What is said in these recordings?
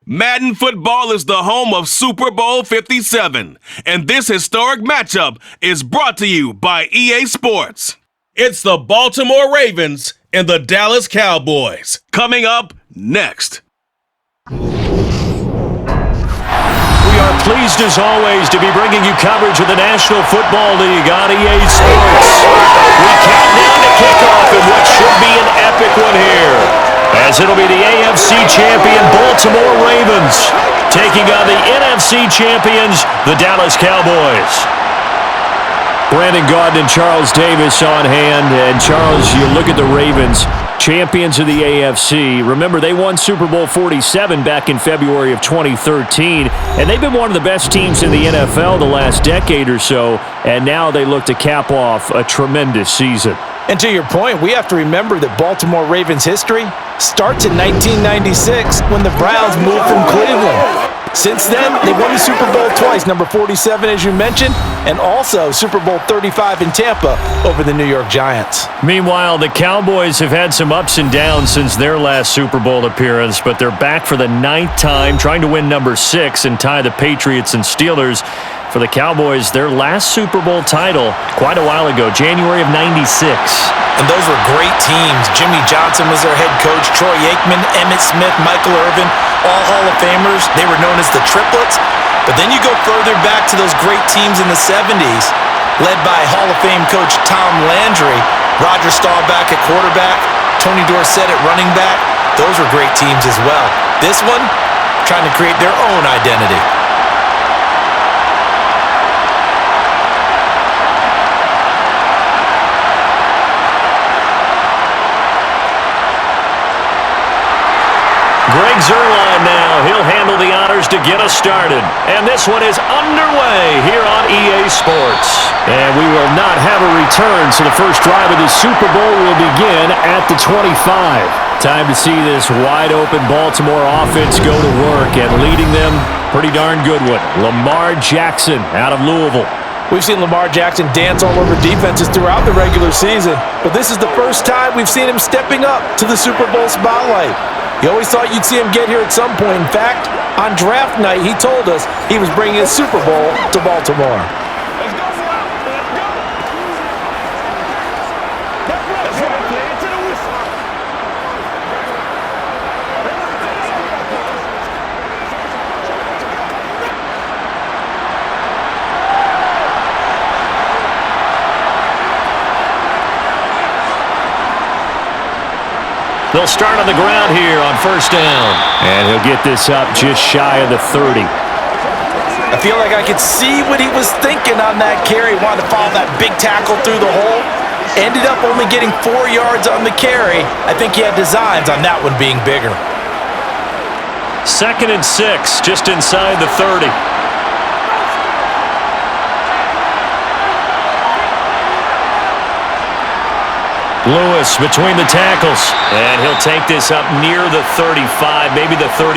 Madden football is the home of Super Bowl 57, and this historic matchup is brought to you by EA Sports. It's the Baltimore Ravens and the Dallas Cowboys. Coming up next. We are pleased as always to be bringing you coverage of the National Football League on EA Sports. We count down to kickoff in what should be an epic one here, as it'll be the AFC champion Baltimore Ravens taking on the NFC champions, the Dallas Cowboys. Brandon Gaudin and Charles Davis on hand. And Charles, you look at the Ravens, champions of the AFC. Remember, they won Super Bowl 47 back in February of 2013, and they've been one of the best teams in the NFL the last decade or so, and now they look to cap off a tremendous season. And to your point, we have to remember that Baltimore Ravens history starts in 1996 when the Browns moved from Cleveland. Since then, they won the Super Bowl twice, number 47, as you mentioned, and also Super Bowl 35 in Tampa over the New York Giants. Meanwhile, the Cowboys have had some ups and downs since their last Super Bowl appearance, but they're back for the 9th time, trying to win number 6 and tie the Patriots and Steelers. For the Cowboys, their last Super Bowl title quite a while ago, January of 96. And those were great teams. Jimmy Johnson was their head coach, Troy Aikman, Emmitt Smith, Michael Irvin, all Hall of Famers. They were known as the Triplets. But then you go further back to those great teams in the 70s, led by Hall of Fame coach Tom Landry, Roger Staubach at quarterback, Tony Dorsett at running back. Those were great teams as well. This one, trying to create their own identity. Greg Zuerlein now. He'll handle the honors to get us started. And this one is underway here on EA Sports. And we will not have a return, so the first drive of the Super Bowl will begin at the 25. Time to see this wide-open Baltimore offense go to work, and leading them, pretty darn good one, Lamar Jackson out of Louisville. We've seen Lamar Jackson dance all over defenses throughout the regular season, but this is the first time we've seen him stepping up to the Super Bowl spotlight. You always thought you'd see him get here at some point. In fact, on draft night, he told us he was bringing a Super Bowl to Baltimore. They'll start on the ground here on first down. And he'll get this up just shy of the 30. I feel like I could see what he was thinking on that carry. Wanted to follow that big tackle through the hole. Ended up only getting 4 yards on the carry. I think he had designs on that one being bigger. 2nd and 6, just inside the 30. Lewis between the tackles, and he'll take this up near the 35, maybe the 34.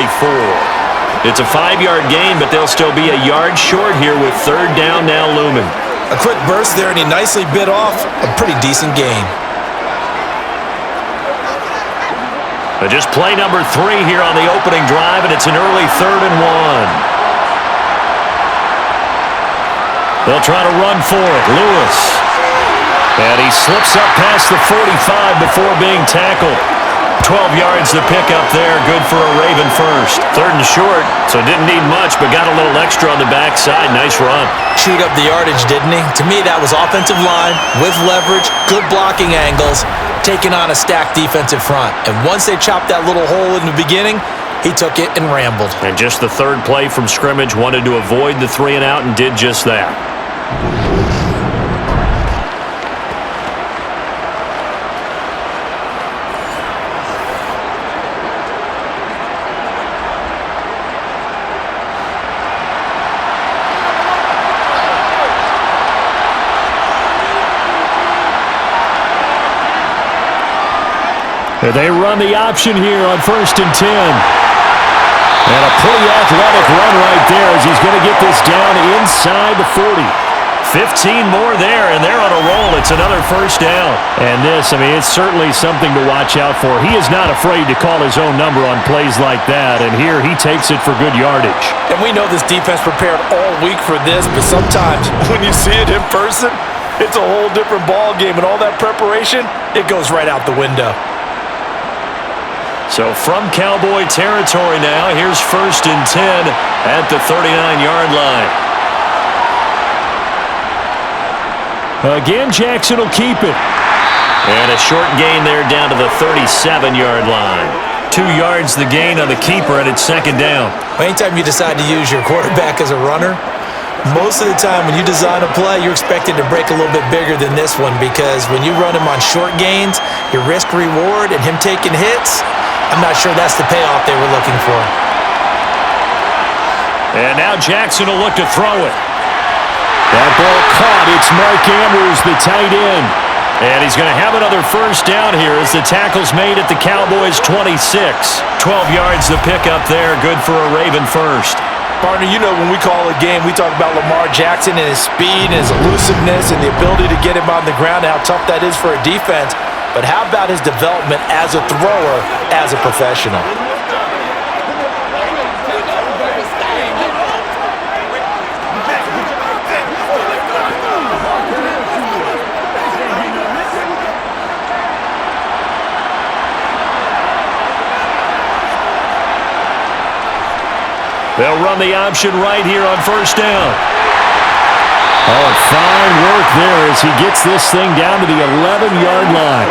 It's a 5-yard gain, but they'll still be a yard short here with 3rd down now looming. A quick burst there, and he nicely bit off a pretty decent gain. But just play number 3 here on the opening drive, and it's an early 3rd and 1. They'll try to run for it. Lewis. And he slips up past the 45 before being tackled. 12 yards to pick up there. Good for a Raven first. 3rd and short, so didn't need much, but got a little extra on the backside. Nice run. Chewed up the yardage, didn't he? To me, that was offensive line with leverage, good blocking angles, taking on a stacked defensive front. And once they chopped that little hole in the beginning, he took it and rambled. And just the 3rd play from scrimmage, wanted to avoid the 3 and out and did just that. They run the option here on 1st and 10. And a pretty athletic run right there as he's going to get this down inside the 40. 15 more there, and they're on a roll. It's another first down. And this, it's certainly something to watch out for. He is not afraid to call his own number on plays like that, and here he takes it for good yardage. And we know this defense prepared all week for this, but sometimes when you see it in person, it's a whole different ball game, and all that preparation, it goes right out the window. So from Cowboy territory now, here's 1st and 10 at the 39-yard line. Again, Jackson will keep it. And a short gain there down to the 37-yard line. 2 yards the gain on the keeper, and it's 2nd down. Anytime you decide to use your quarterback as a runner, most of the time when you design a play, you're expected to break a little bit bigger than this one, because when you run him on short gains, your risk-reward and him taking hits, I'm not sure that's the payoff they were looking for. And now Jackson will look to throw it. That ball caught. It's Mark Andrews, the tight end. And he's going to have another first down here as the tackle's made at the Cowboys' 26. 12 yards the pickup there. Good for a Raven first. Partner, you know when we call a game, we talk about Lamar Jackson and his speed and his elusiveness and the ability to get him on the ground and how tough that is for a defense. But how about his development as a thrower, as a professional? They'll run the option right here on first down. Oh, fine work there as he gets this thing down to the 11-yard line.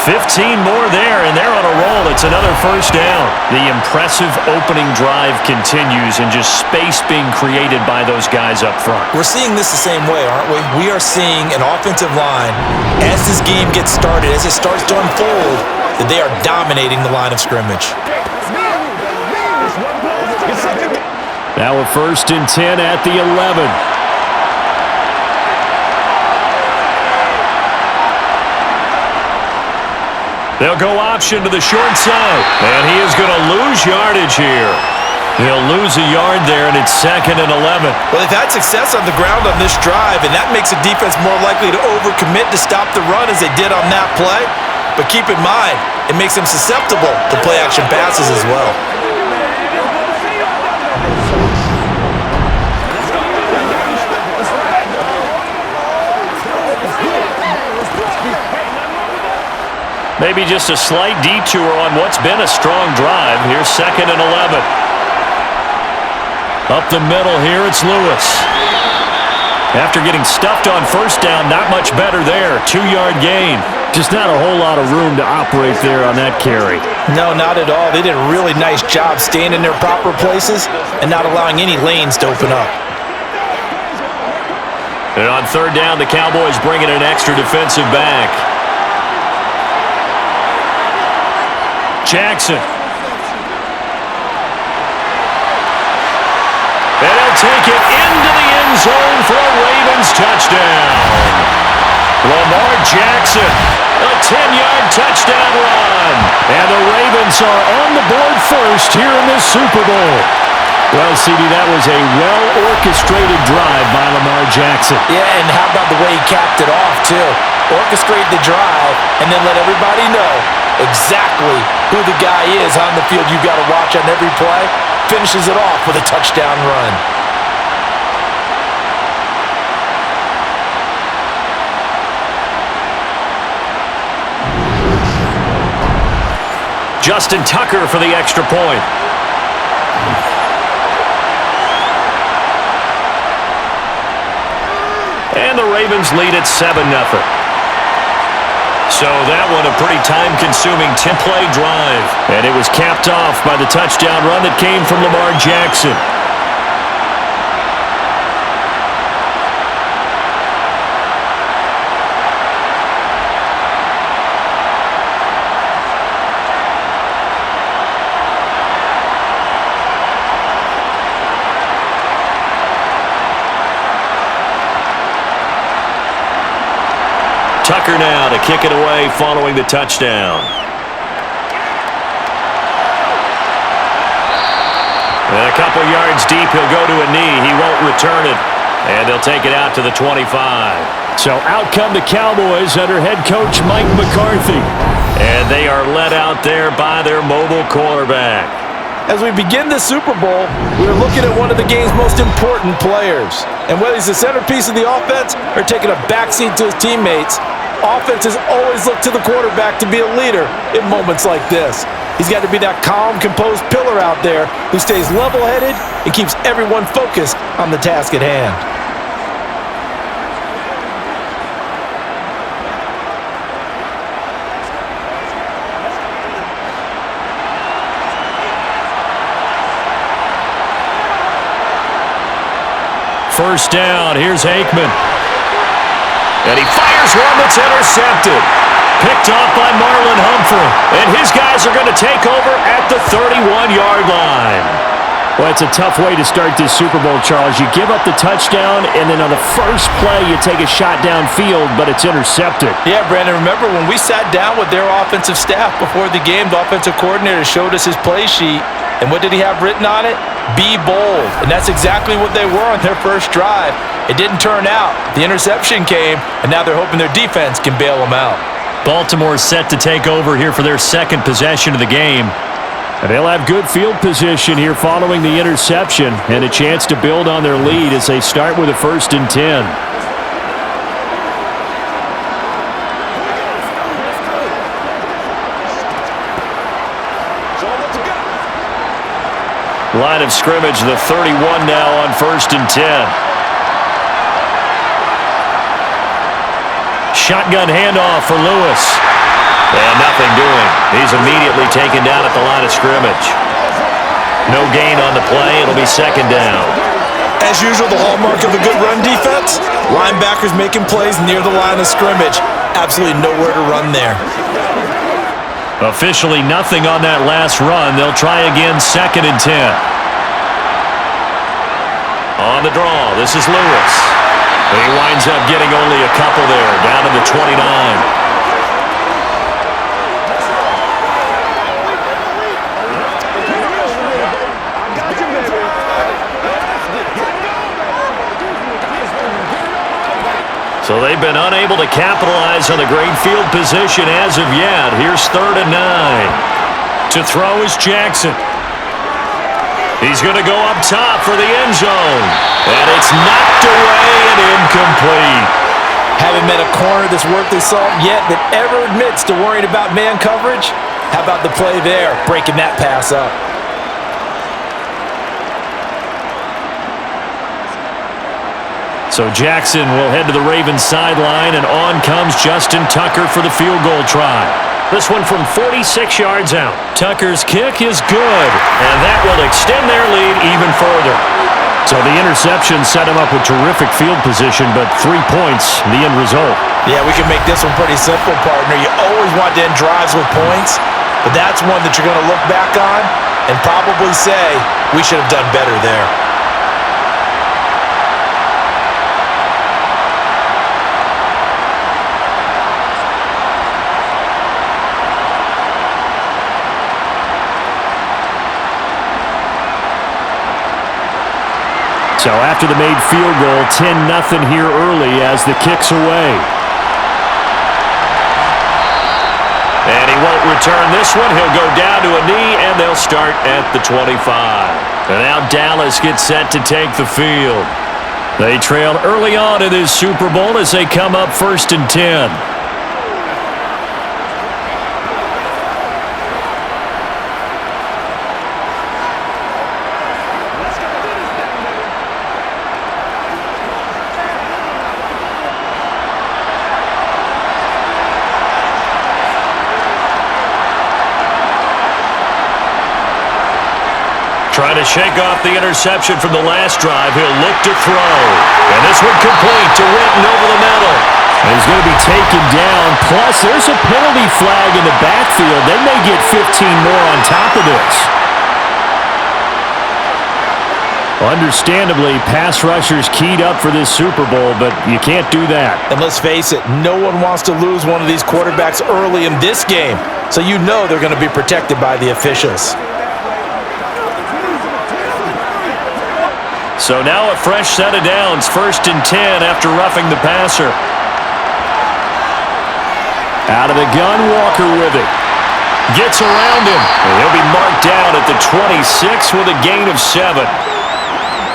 15 more there, and they're on a roll. It's another first down. The impressive opening drive continues, and just space being created by those guys up front. We're seeing this the same way, aren't we? We are seeing an offensive line, as this game gets started, as it starts to unfold, that they are dominating the line of scrimmage. Now a 1st and 10 at the 11. They'll go option to the short side. And he is going to lose yardage here. He'll lose a yard there, and it's 2nd and 11. Well, they've had success on the ground on this drive, and that makes the defense more likely to overcommit to stop the run as they did on that play. But keep in mind, it makes them susceptible to play-action passes as well. Maybe just a slight detour on what's been a strong drive. Here's 2nd and 11. Up the middle here, it's Lewis. After getting stuffed on first down, not much better there. 2-yard gain. Just not a whole lot of room to operate there on that carry. No, not at all. They did a really nice job staying in their proper places and not allowing any lanes to open up. And on 3rd down, the Cowboys bring in an extra defensive back. Jackson. And he'll take it into the end zone for a Ravens touchdown. Lamar Jackson, a 10-yard touchdown run. And the Ravens are on the board first here in this Super Bowl. Well, CD, that was a well-orchestrated drive by Lamar Jackson. Yeah, and how about the way he capped it off, too? Orchestrate the drive and then let everybody know exactly who the guy is on the field you've got to watch on every play. Finishes it off with a touchdown run. Justin Tucker for the extra point. And the Ravens lead at 7-0. So that one a pretty time-consuming 10-play drive. And it was capped off by the touchdown run that came from Lamar Jackson. Tucker now to kick it away following the touchdown. And a couple yards deep, he'll go to a knee. He won't return it. And they'll take it out to the 25. So out come the Cowboys under head coach Mike McCarthy. And they are led out there by their mobile quarterback. As we begin the Super Bowl, we're looking at one of the game's most important players. And whether he's the centerpiece of the offense or taking a backseat to his teammates, offenses always look to the quarterback to be a leader in moments like this. He's got to be that calm, composed pillar out there who stays level-headed and keeps everyone focused on the task at hand. First down, here's Aikman. And he fires one that's intercepted. Picked off by Marlon Humphrey. And his guys are going to take over at the 31-yard line. Well, it's a tough way to start this Super Bowl, Charles. You give up the touchdown, and then on the first play, you take a shot downfield, but it's intercepted. Yeah, Brandon, remember when we sat down with their offensive staff before the game, the offensive coordinator showed us his play sheet, and what did he have written on it? Be bold. And that's exactly what they were on their first drive. It didn't turn out. The interception came, and now they're hoping their defense can bail them out. Baltimore set to take over here for their second possession of the game. And they'll have good field position here following the interception and a chance to build on their lead as they start with a 1st and 10. Line of scrimmage, the 31 now on 1st and 10. Shotgun handoff for Lewis. And nothing doing. He's immediately taken down at the line of scrimmage. No gain on the play. It'll be 2nd down. As usual, the hallmark of a good run defense, linebackers making plays near the line of scrimmage. Absolutely nowhere to run there. Officially nothing on that last run. They'll try again 2nd and 10. On the draw, this is Lewis. He winds up getting only a couple there, down to the 29. So they've been unable to capitalize on the great field position as of yet. Here's 3rd and 9. To throw is Jackson. He's going to go up top for the end zone. And it's knocked away and incomplete. Haven't met a corner that's worth his salt yet that ever admits to worrying about man coverage. How about the play there, breaking that pass up? So Jackson will head to the Ravens sideline, and on comes Justin Tucker for the field goal try. This one from 46 yards out. Tucker's kick is good, and that will extend their lead even further. So the interception set him up with terrific field position, but 3 points, the end result. Yeah, we can make this one pretty simple, partner. You always want to end drives with points, but that's one that you're going to look back on and probably say, we should have done better there. So after the made field goal, 10-0 here early as the kick's away. And he won't return this one. He'll go down to a knee, and they'll start at the 25. And now Dallas gets set to take the field. They trail early on in this Super Bowl as they come up 1st and 10. Trying to shake off the interception from the last drive. He'll look to throw. And this one complete to Witten over the middle. And he's going to be taken down. Plus, there's a penalty flag in the backfield. They may get 15 more on top of this. Understandably, pass rushers keyed up for this Super Bowl, but you can't do that. And let's face it, no one wants to lose one of these quarterbacks early in this game. So you know they're going to be protected by the officials. So now a fresh set of downs, 1st and 10 after roughing the passer. Out of the gun, Walker with it. Gets around him. And he'll be marked down at the 26 with a gain of 7.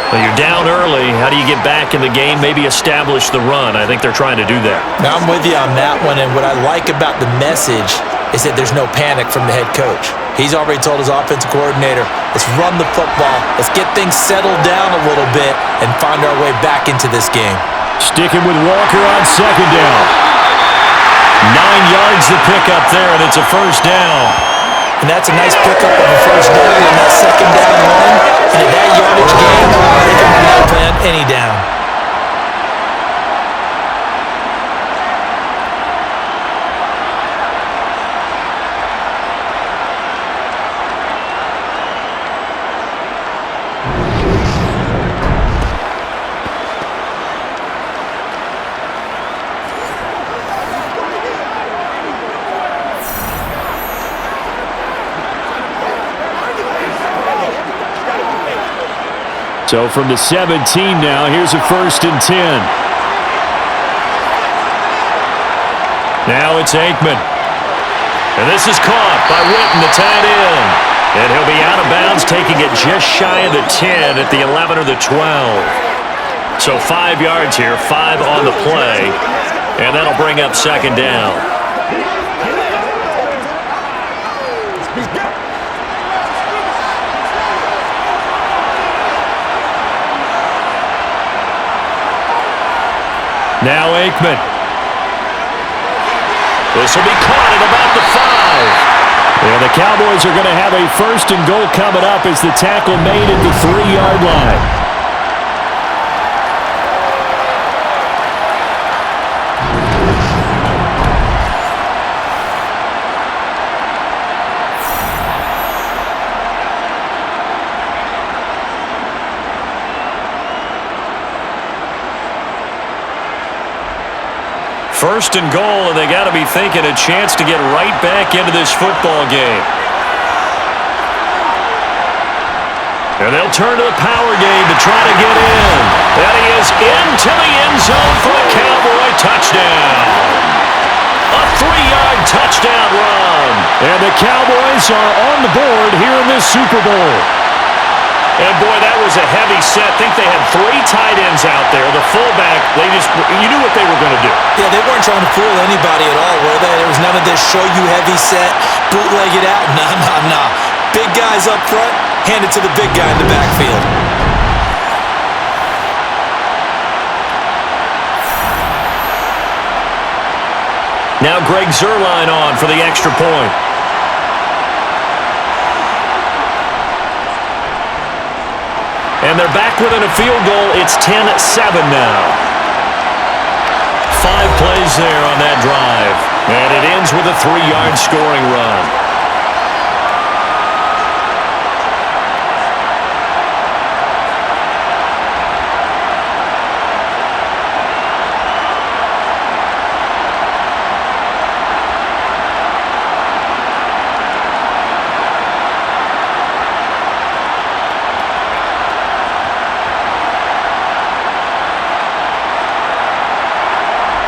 Well, you're down early. How do you get back in the game? Maybe establish the run. I think they're trying to do that. Now, I'm with you on that one, and what I like about the message is that there's no panic from the head coach. He's already told his offensive coordinator, let's run the football, let's get things settled down a little bit and find our way back into this game. Sticking with Walker on 2nd down. 9 yards to pick up there, and it's a 1st down. And that's a nice pickup of a 1st down on that 2nd down run. And in that yardage game, they can run that plan any down. So from the 17 now, here's a 1st and 10. Now it's Aikman. And this is caught by Witten, the tight end. And he'll be out of bounds, taking it just shy of the 10 at the 11 or the 12. So 5 yards here, 5 on the play. And that'll bring up 2nd down. Now Aikman. This will be caught at about the 5. And the Cowboys are going to have a 1st and goal coming up as the tackle made at the 3-yard line. First and goal, and they got to be thinking a chance to get right back into this football game. And they'll turn to the power game to try to get in. And he is into the end zone for a Cowboy touchdown. A 3-yard touchdown run. And the Cowboys are on the board here in this Super Bowl. And, boy, that was a heavy set. I think they had 3 tight ends out there. The fullback, you knew what they were going to do. Yeah, they weren't trying to fool anybody at all, were they? There was none of this show you heavy set, bootleg it out. Nah. Big guys up front, hand it to the big guy in the backfield. Now Greg Zuerlein on for the extra point. And they're back within a field goal. It's 10-7 now. 5 plays there on that drive. And it ends with a 3-yard scoring run.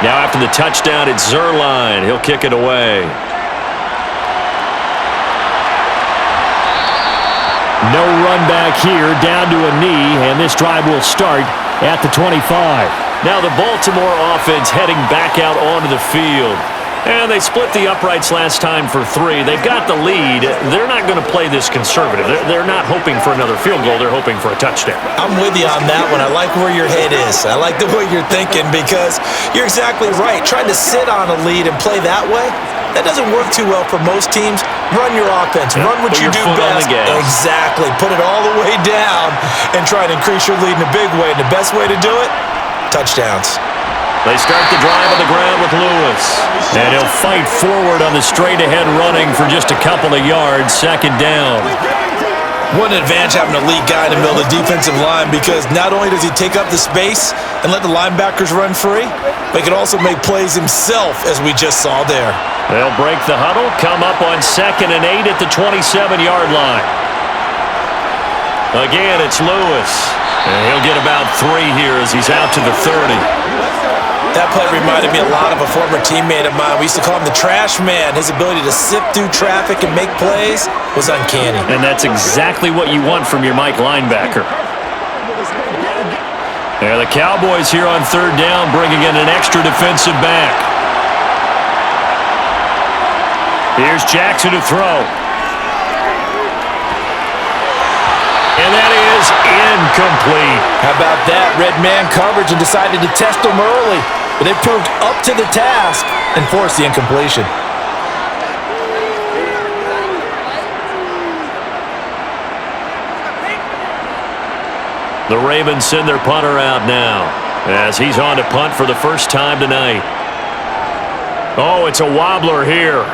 Now after the touchdown, it's Zuerlein. He'll kick it away. No run back here, down to a knee, and this drive will start at the 25. Now the Baltimore offense heading back out onto the field. And they split the uprights last time for 3. They've got the lead. They're not going to play this conservative. They're not hoping for another field goal. They're hoping for a touchdown. I'm with you on that one. I like where your head is. I like the way you're thinking because you're exactly right. Trying to sit on a lead and play that way, that doesn't work too well for most teams. Run your offense. Run what you do best. Exactly. Put it all the way down and try to increase your lead in a big way. And the best way to do it, touchdowns. They start the drive on the ground with Lewis. And he'll fight forward on the straight-ahead running for just a couple of yards. 2nd down. What an advantage having a lead guy in the middle of the defensive line because not only does he take up the space and let the linebackers run free, but he can also make plays himself, as we just saw there. They'll break the huddle, come up on 2nd and 8 at the 27-yard line. Again, it's Lewis. And he'll get about 3 here as he's out to the 30. That play reminded me a lot of a former teammate of mine. We used to call him the trash man. His ability to sift through traffic and make plays was uncanny. And that's exactly what you want from your Mike linebacker. There, the Cowboys here on 3rd down, bringing in an extra defensive back. Here's Jackson to throw. And that is incomplete. How about that? Red man coverage and decided to test them early. But they proved up to the task and forced the incompletion. The Ravens send their punter out now as he's on to punt for the first time tonight. Oh, it's a wobbler here.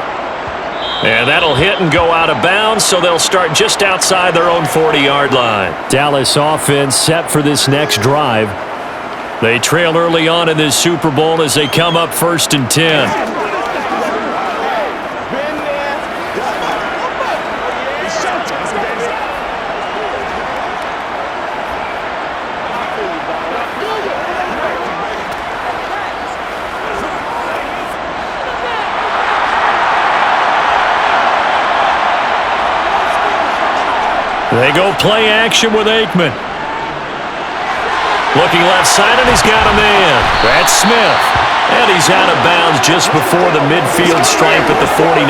And that'll hit and go out of bounds, so they'll start just outside their own 40-yard line. Dallas offense set for this next drive. They trail early on in this Super Bowl as they come up 1st and 10. They go play action with Aikman. Looking left side, and he's got a man. That's Smith. And he's out of bounds just before the midfield stripe at the 49.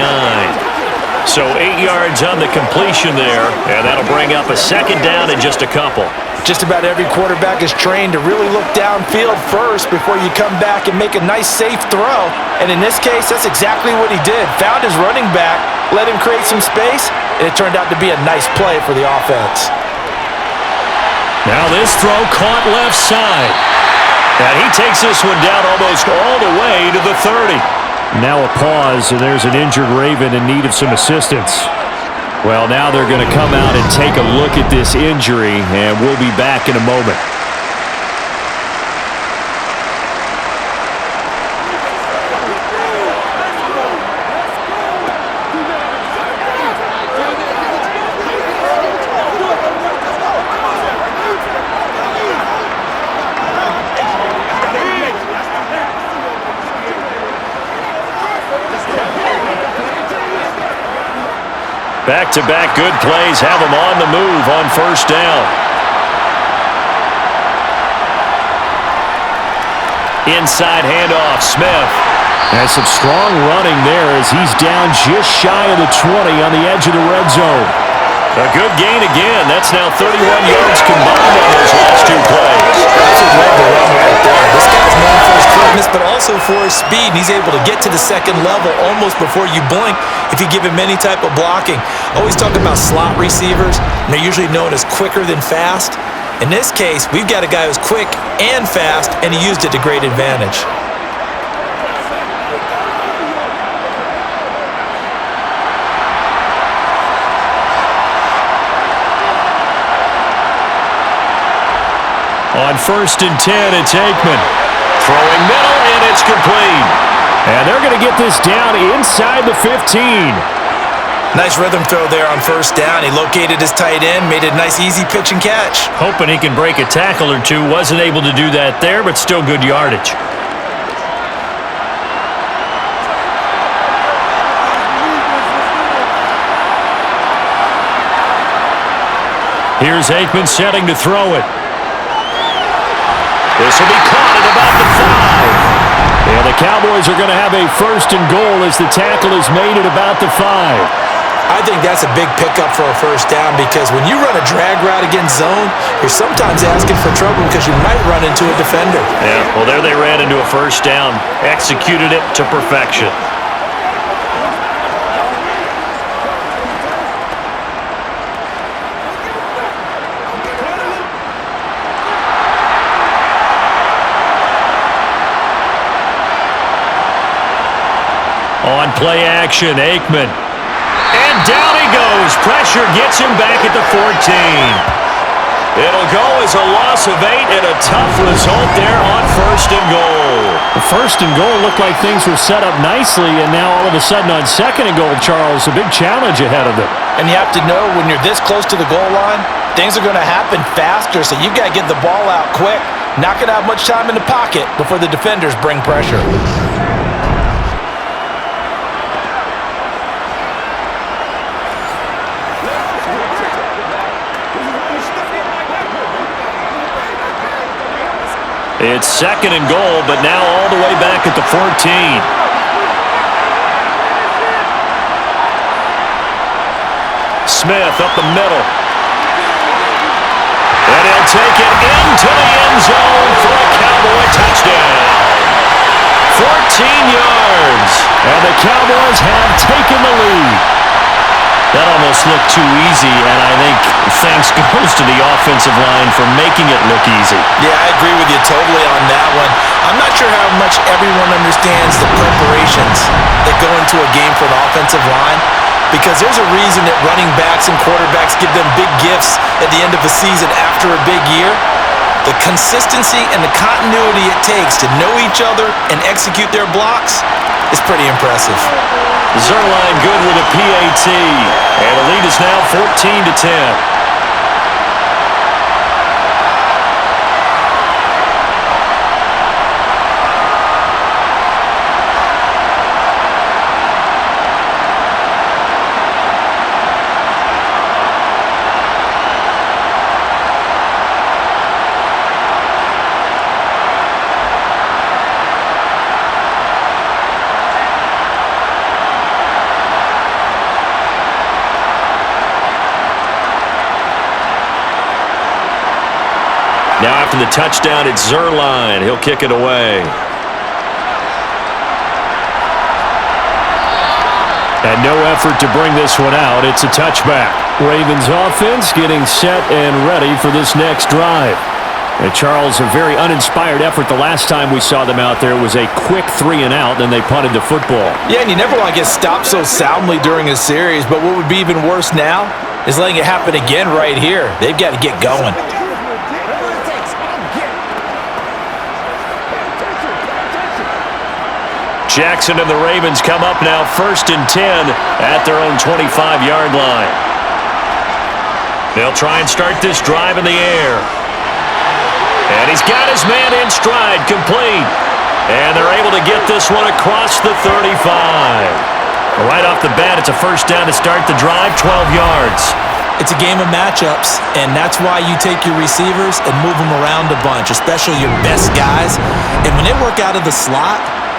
So 8 yards on the completion there, and that'll bring up a 2nd down in just a couple. Just about every quarterback is trained to really look downfield first before you come back and make a nice, safe throw. And in this case, that's exactly what he did. Found his running back, let him create some space, and it turned out to be a nice play for the offense. Now this throw caught left side. And he takes this one down almost all the way to the 30. Now a pause, and there's an injured Raven in need of some assistance. Well, now they're going to come out and take a look at this injury, and we'll be back in a moment. Back-to-back good plays have them on the move on 1st down. Inside handoff, Smith. Has some strong running there as he's down just shy of the 20 on the edge of the red zone. A good gain again. That's now 31 yards combined on those last 2 plays. This guy's known for his quickness, but also for his speed. And he's able to get to the 2nd level almost before you blink if you give him any type of blocking. Always talk about slot receivers, and they're usually known as quicker than fast. In this case, we've got a guy who's quick and fast, and he used it to great advantage. On 1st and 10, it's Aikman. Throwing middle, and it's complete. And they're going to get this down inside the 15. Nice rhythm throw there on 1st down. He located his tight end, made it a nice, easy pitch and catch. Hoping he can break a tackle or two. Wasn't able to do that there, but still good yardage. Here's Aikman setting to throw it. This will be caught at about the 5. And the Cowboys are going to have a 1st and goal as the tackle is made at about the 5. I think that's a big pickup for a 1st down because when you run a drag route against zone, you're sometimes asking for trouble because you might run into a defender. Yeah, well, there they ran into a 1st down. Executed it to perfection. On play action, Aikman. And down he goes. Pressure gets him back at the 14. It'll go as a loss of 8 and a tough result there on 1st and goal. The 1st and goal looked like things were set up nicely, and now all of a sudden on 2nd and goal, Charles, a big challenge ahead of them. And you have to know when you're this close to the goal line, things are going to happen faster, so you've got to get the ball out quick, not going to have much time in the pocket before the defenders bring pressure. It's 2nd and goal, but now all the way back at the 14. Smith up the middle. And he'll take it into the end zone for a Cowboy touchdown. 14 yards. And the Cowboys have taken the lead. That almost looked too easy, and I think thanks goes to the offensive line for making it look easy. Yeah, I agree with you totally on that one. I'm not sure how much everyone understands the preparations that go into a game for an offensive line, because there's a reason that running backs and quarterbacks give them big gifts at the end of the season after a big year. The consistency and the continuity it takes to know each other and execute their blocks is pretty impressive. Zuerlein good with a PAT, and the lead is now 14-10. Now after the touchdown, it's Zuerlein. He'll kick it away. And no effort to bring this one out. It's a touchback. Ravens offense getting set and ready for this next drive. And Charles, a very uninspired effort the last time we saw them out there. It was a quick 3 and out, then they punted the football. Yeah, and you never want to get stopped so soundly during a series, but what would be even worse now is letting it happen again right here. They've got to get going. Jackson and the Ravens come up now 1st and 10 at their own 25-yard line. They'll try and start this drive in the air. And he's got his man in stride, complete. And they're able to get this one across the 35. Right off the bat, it's a first down to start the drive, 12 yards. It's a game of matchups, and that's why you take your receivers and move them around a bunch, especially your best guys. And when they work out of the slot,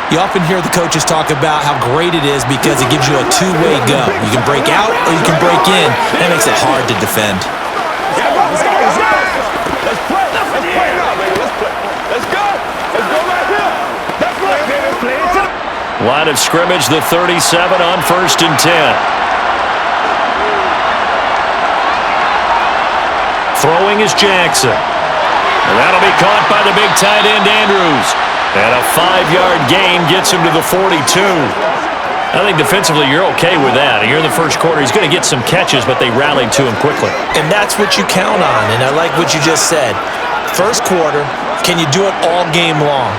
you often hear the coaches talk about how great it is because it gives you a two-way go. You can break out or you can break in. That makes it hard to defend. Line of scrimmage, the 37 on 1st and 10. Throwing is Jackson. And that'll be caught by the big tight end, Andrews. And a 5-yard gain gets him to the 42. I think defensively you're okay with that. You're in the first quarter. He's going to get some catches, but they rallied to him quickly. And that's what you count on, and I like what you just said. First quarter, can you do it all game long?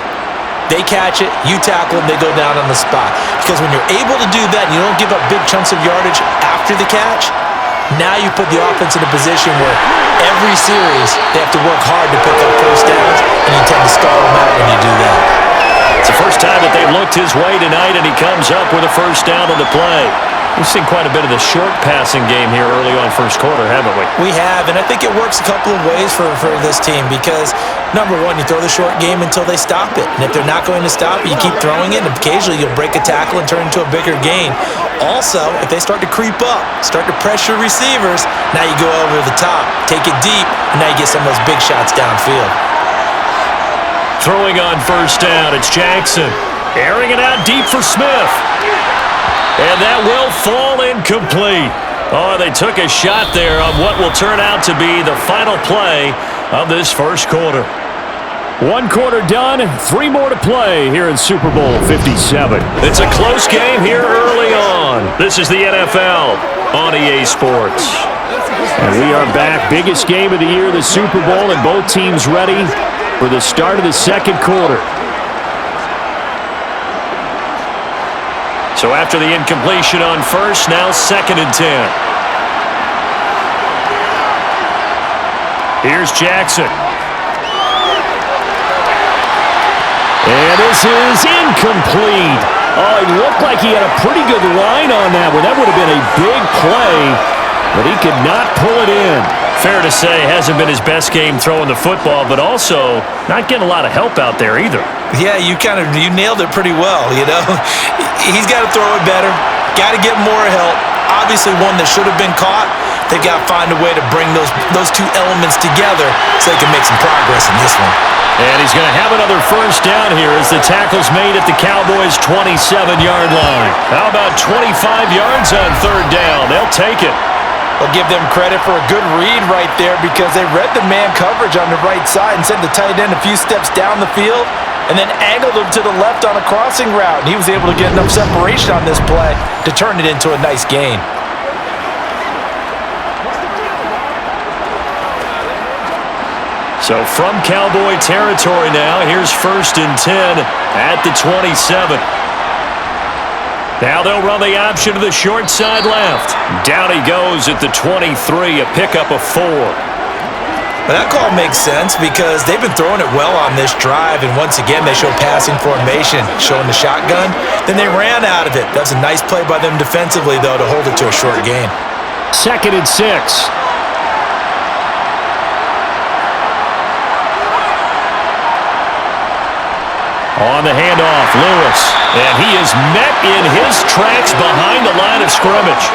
They catch it, you tackle them, they go down on the spot. Because when you're able to do that and you don't give up big chunks of yardage after the catch, now you put the offense in a position where every series they have to work hard to pick up first downs, and you tend to stall them out when you do that. It's the first time that they've looked his way tonight, and he comes up with a first down on the play. We've seen quite a bit of the short passing game here early on first quarter, haven't we? We have, and I think it works a couple of ways for this team because, number one, you throw the short game until they stop it. And if they're not going to stop it, you keep throwing it, and occasionally you'll break a tackle and turn it into a bigger gain. Also, if they start to creep up, start to pressure receivers, now you go over the top, take it deep, and now you get some of those big shots downfield. Throwing on first down, it's Jackson. Airing it out deep for Smith. And that will fall incomplete. Oh, they took a shot there on what will turn out to be the final play of this first quarter. 1 quarter done, 3 more to play here in Super Bowl 57. It's a close game here early on. This is the NFL on EA Sports. And we are back. Biggest game of the year, the Super Bowl, and both teams ready for the start of the second quarter. So after the incompletion on first, now 2nd and 10. Here's Jackson. And this is incomplete. Oh, it looked like he had a pretty good line on that one. That would have been a big play, but he could not pull it in. Fair to say, hasn't been his best game throwing the football, but also not getting a lot of help out there either. Yeah, you nailed it pretty well, you know. He's got to throw it better, got to get more help. Obviously one that should have been caught. They've got to find a way to bring those two elements together so they can make some progress in this one. And he's going to have another first down here as the tackle's made at the Cowboys' 27-yard line. How about 25 yards on third down? They'll take it. I'll give them credit for a good read right there because they read the man coverage on the right side and sent the tight end a few steps down the field and then angled him to the left on a crossing route. He was able to get enough separation on this play to turn it into a nice gain. So from Cowboy territory now, here's 1st and 10 at the 27. Now they'll run the option to the short side left. Down he goes at the 23, a pickup of 4. But that call makes sense because they've been throwing it well on this drive, and once again they show passing formation, showing the shotgun. Then they ran out of it. That's a nice play by them defensively, though, to hold it to a short gain. 2nd and 6. On the handoff, Lewis. And he is met in his tracks behind the line of scrimmage.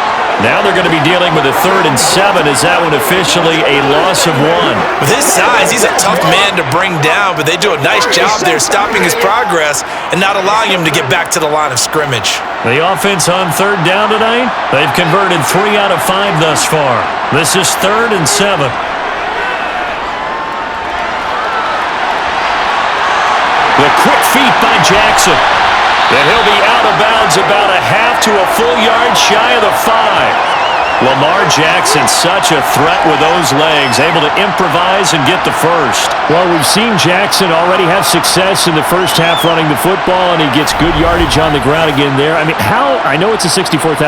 Now they're going to be dealing with a 3rd and 7. Is that one officially a loss of 1? With his size, he's a tough man to bring down, but they do a nice job there stopping his progress and not allowing him to get back to the line of scrimmage. The offense on 3rd down tonight, they've converted 3 out of 5 thus far. This is 3rd and 7. The quick feet by Jackson. And he'll be out of bounds about a half to a full yard shy of the 5. Lamar Jackson, such a threat with those legs, able to improvise and get the first. Well, we've seen Jackson already have success in the first half running the football, and he gets good yardage on the ground again there. I mean, I know it's a $64,000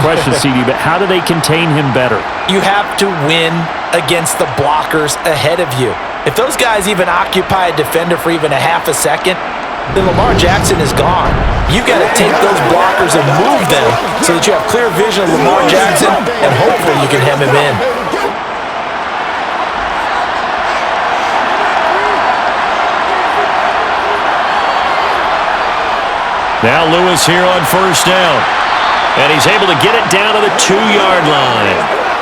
question, CD, but how do they contain him better? You have to win against the blockers ahead of you. If those guys even occupy a defender for even a half a second, then Lamar Jackson is gone. You've got to take those blockers and move them so that you have clear vision of Lamar Jackson, and hopefully you can hem him in. Now Lewis here on 1st down. And he's able to get it down to the 2-yard line.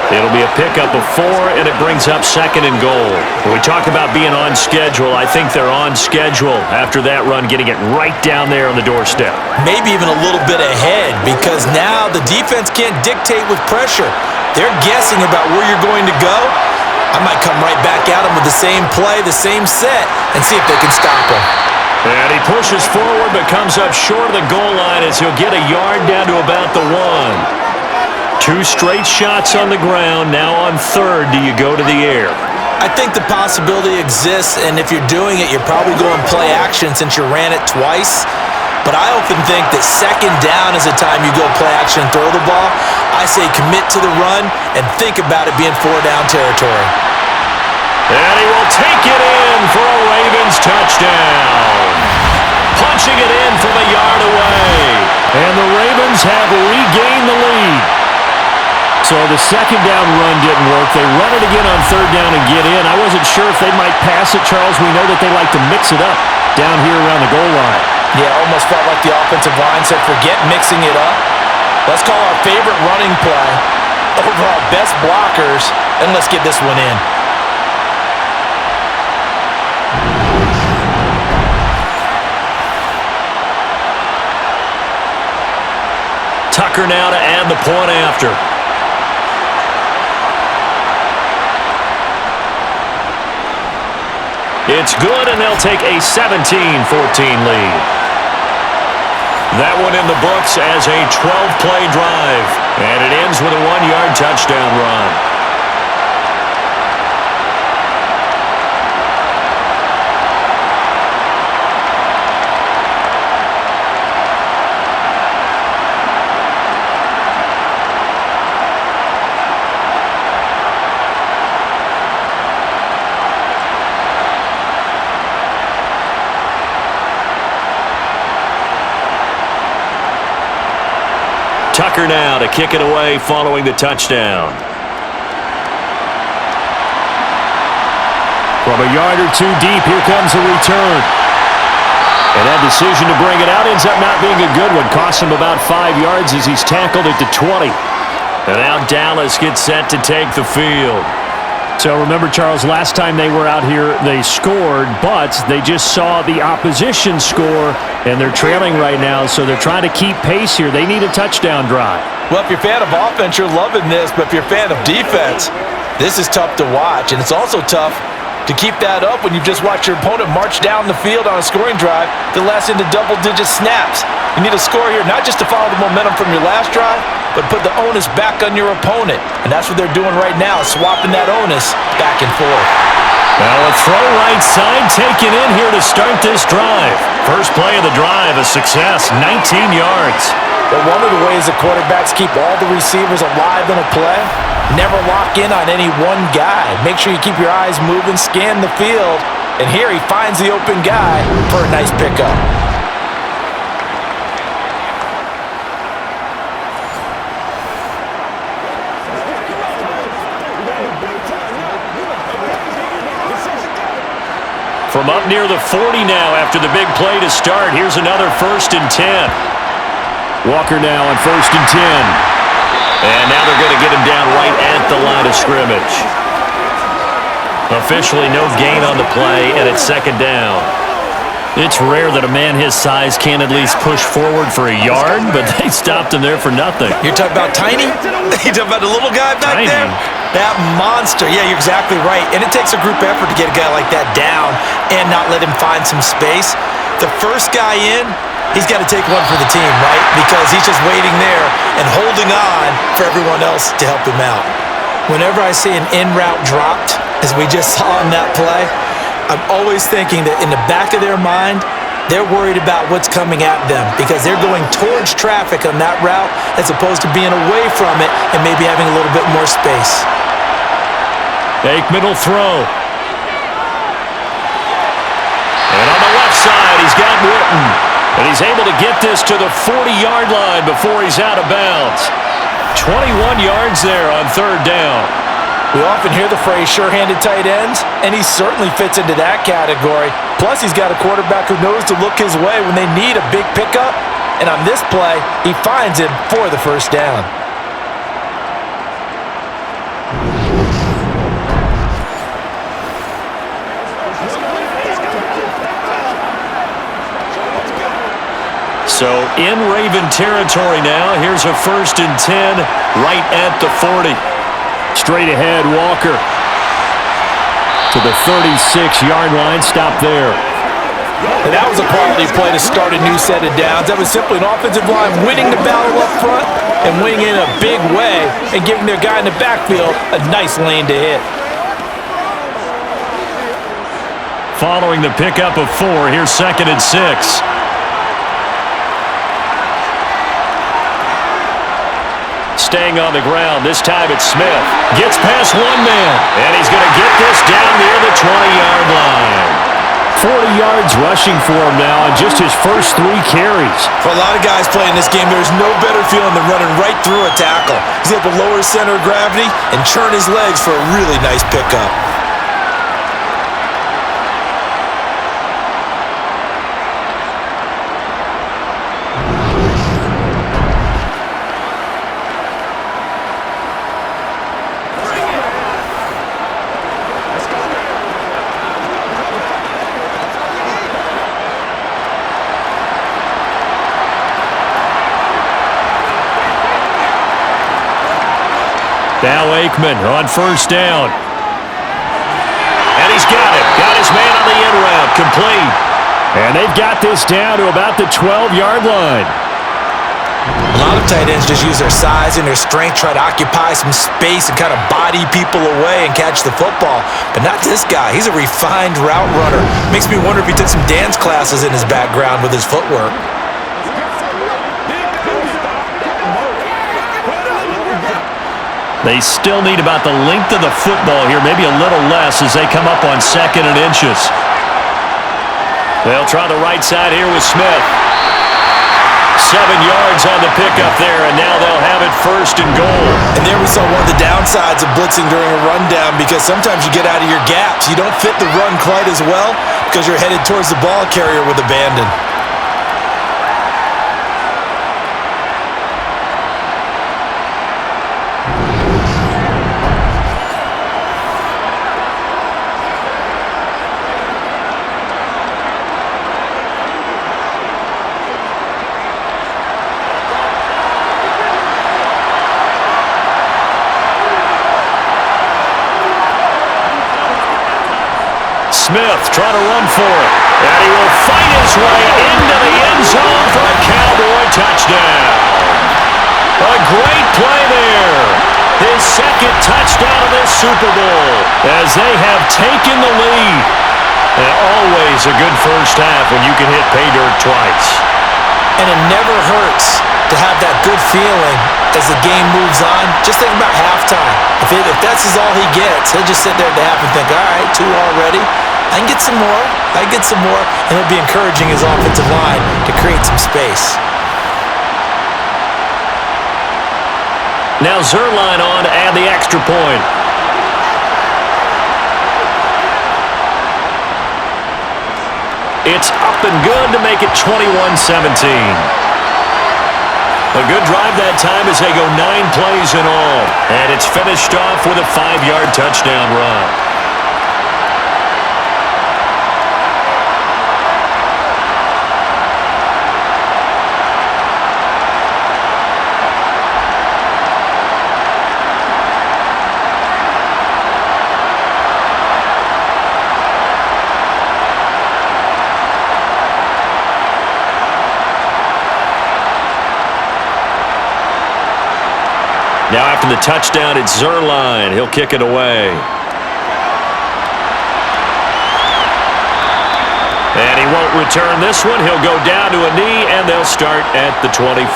It'll be a pickup of 4, and it brings up 2nd and goal. When we talk about being on schedule, I think they're on schedule after that run, getting it right down there on the doorstep. Maybe even a little bit ahead, because now the defense can't dictate with pressure. They're guessing about where you're going to go. I might come right back at them with the same play, the same set, and see if they can stop him. And he pushes forward but comes up short of the goal line as he'll get a yard down to about the 1. 2 straight shots on the ground. Now on 3rd, do you go to the air? I think the possibility exists, and if you're doing it, you're probably going play action since you ran it twice. But I often think that 2nd down is the time you go play action and throw the ball. I say commit to the run and think about it being 4-down territory. And he will take it in for a Ravens touchdown. Punching it in from a yard away. And the Ravens have regained the lead. So the 2nd down run didn't work. They run it again on 3rd down and get in. I wasn't sure if they might pass it, Charles. We know that they like to mix it up down here around the goal line. Yeah, almost felt like the offensive line said, forget mixing it up. Let's call our favorite running play over our best blockers, and let's get this one in. Tucker now to add the point after. It's good, and they'll take a 17-14 lead. That one in the books as a 12-play drive, and it ends with a 1-yard touchdown run. Tucker now to kick it away following the touchdown. From a yard or two deep, here comes a return. And that decision to bring it out ends up not being a good one. Costs him about 5 yards as he's tackled at the 20. And now Dallas gets set to take the field. So remember, Charles, last time they were out here, they scored, but they just saw the opposition score, and they're trailing right now, so they're trying to keep pace here. They need a touchdown drive. Well, if you're a fan of offense, you're loving this, but if you're a fan of defense, this is tough to watch, and it's also tough to keep that up when you've just watched your opponent march down the field on a scoring drive that lasts into double-digit snaps. You need a score here, not just to follow the momentum from your last drive, but put the onus back on your opponent. And that's what they're doing right now, swapping that onus back and forth. Well, a throw right side taken in here to start this drive. First play of the drive, a success, 19 yards. But one of the ways the quarterbacks keep all the receivers alive in a play, never lock in on any one guy. Make sure you keep your eyes moving, scan the field, and here he finds the open guy for a nice pickup. From up near the 40 now after the big play to start, here's another 1st and 10. Walker now on 1st and 10. And now they're going to get him down right at the line of scrimmage. Officially no gain on the play, and it's 2nd down. It's rare that a man his size can't at least push forward for a yard, but they stopped him there for nothing. You're talking about tiny? You're talking about the little guy back Tiny. there? That monster. Yeah, you're exactly right. And it takes a group effort to get a guy like that down and not let him find some space. The first guy in, he's got to take one for the team, right? Because he's just waiting there and holding on for everyone else to help him out. Whenever I see an in-route dropped, as we just saw in that play, I'm always thinking that in the back of their mind, they're worried about what's coming at them because they're going towards traffic on that route as opposed to being away from it and maybe having a little bit more space. Aikman will throw. And on the left side, he's got Witten. And he's able to get this to the 40-yard line before he's out of bounds. 21 yards there on 3rd down. We often hear the phrase sure-handed tight ends, and he certainly fits into that category. Plus, he's got a quarterback who knows to look his way when they need a big pickup. And on this play, he finds him for the 1st down. So in Raven territory now, here's a 1st and 10 right at the 40. Straight ahead, Walker to the 36-yard line. Stop there. And that was a quality play to start a new set of downs. That was simply an offensive line winning the battle up front and winning in a big way and giving their guy in the backfield a nice lane to hit. Following the pickup of 4, here's 2nd and 6. Staying on the ground, this time it's Smith. Gets past one man, and he's going to get this down near the 20-yard line. 40 yards rushing for him now on just his first 3 carries. For a lot of guys playing this game, there's no better feeling than running right through a tackle. He's able to lower his center of gravity and churn his legs for a really nice pickup. Now Aikman on 1st down. And he's got it. Got his man on the in route. Complete. And they've got this down to about the 12-yard line. A lot of tight ends just use their size and their strength, try to occupy some space and kind of body people away and catch the football. But not this guy. He's a refined route runner. Makes me wonder if he took some dance classes in his background with his footwork. They still need about the length of the football here, maybe a little less as they come up on 2nd and inches. They'll try the right side here with Smith. 7 yards on the pickup there, and now they'll at first and goal. And there we saw one of the downsides of blitzing during a rundown, because sometimes you get out of your gaps. You don't fit the run quite as well because you're headed towards the ball carrier with abandon. Smith trying to run for it. And he will fight his way into the end zone for a Cowboy touchdown. A great play there. His second touchdown of this Super Bowl as they have taken the lead. And always a good first half when you can hit pay dirt twice. And it never hurts to have that good feeling as the game moves on. Just think about halftime. If that's all he gets, he'll just sit there at the half and think, all right, 2 already. I can get some more. And he'll be encouraging his offensive line to create some space. Now Zerline on to add the extra point. It's up and good to make it 21-17. A good drive that time as they go 9 plays in all. And it's finished off with a 5-yard touchdown run. Now after the touchdown, it's Zerline. He'll kick it away. And he won't return this one. He'll go down to a knee, and they'll start at the 25.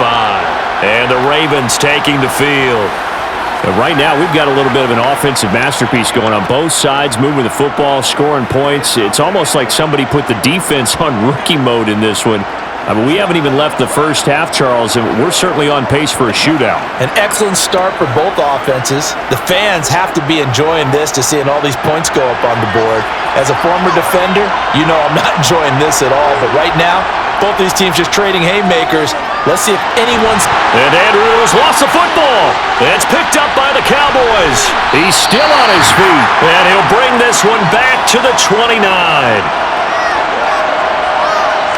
And the Ravens taking the field. And right now, we've got a little bit of an offensive masterpiece going on both sides, moving the football, scoring points. It's almost like somebody put the defense on rookie mode in this one. I mean, we haven't even left the first half, Charles, and we're certainly on pace for a shootout. An excellent start for both offenses. The fans have to be enjoying this to seeing all these points go up on the board. As a former defender, you know I'm not enjoying this at all. But right now, both these teams just trading haymakers. Let's see if anyone's... And Andrews lost the football. It's picked up by the Cowboys. He's still on his feet, and he'll bring this one back to the 29.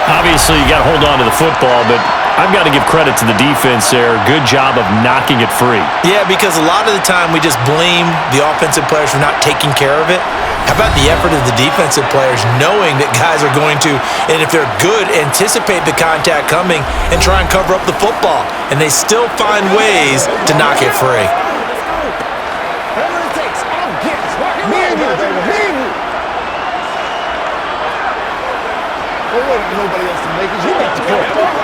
Obviously, you got to hold on to the football, but I've got to give credit to the defense there. Good job of knocking it free. Yeah, because a lot of the time we just blame the offensive players for not taking care of it. How about the effort of the defensive players knowing that guys are going to, and if they're good, anticipate the contact coming and try and cover up the football. And they still find ways to knock it free. Nobody else to make it. You make the point.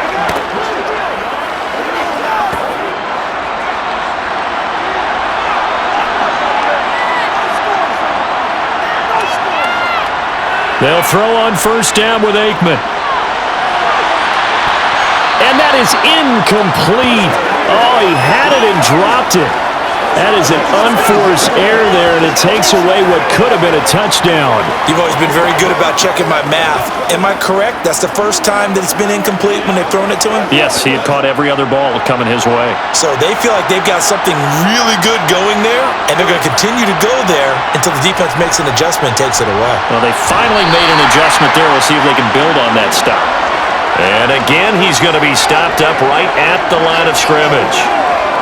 They'll throw on first down with Aikman. And that is incomplete. Oh, he had it and dropped it. That is an unforced error there, and it takes away what could have been a touchdown. You've always been very good about checking my math. Am I correct? That's the first time that it's been incomplete when they've thrown it to him? Yes, he had caught every other ball coming his way. So they feel like they've got something really good going there, and they're going to continue to go there until the defense makes an adjustment and takes it away. Well, they finally made an adjustment there. We'll see if they can build on that stop. And again, he's going to be stopped up right at the line of scrimmage.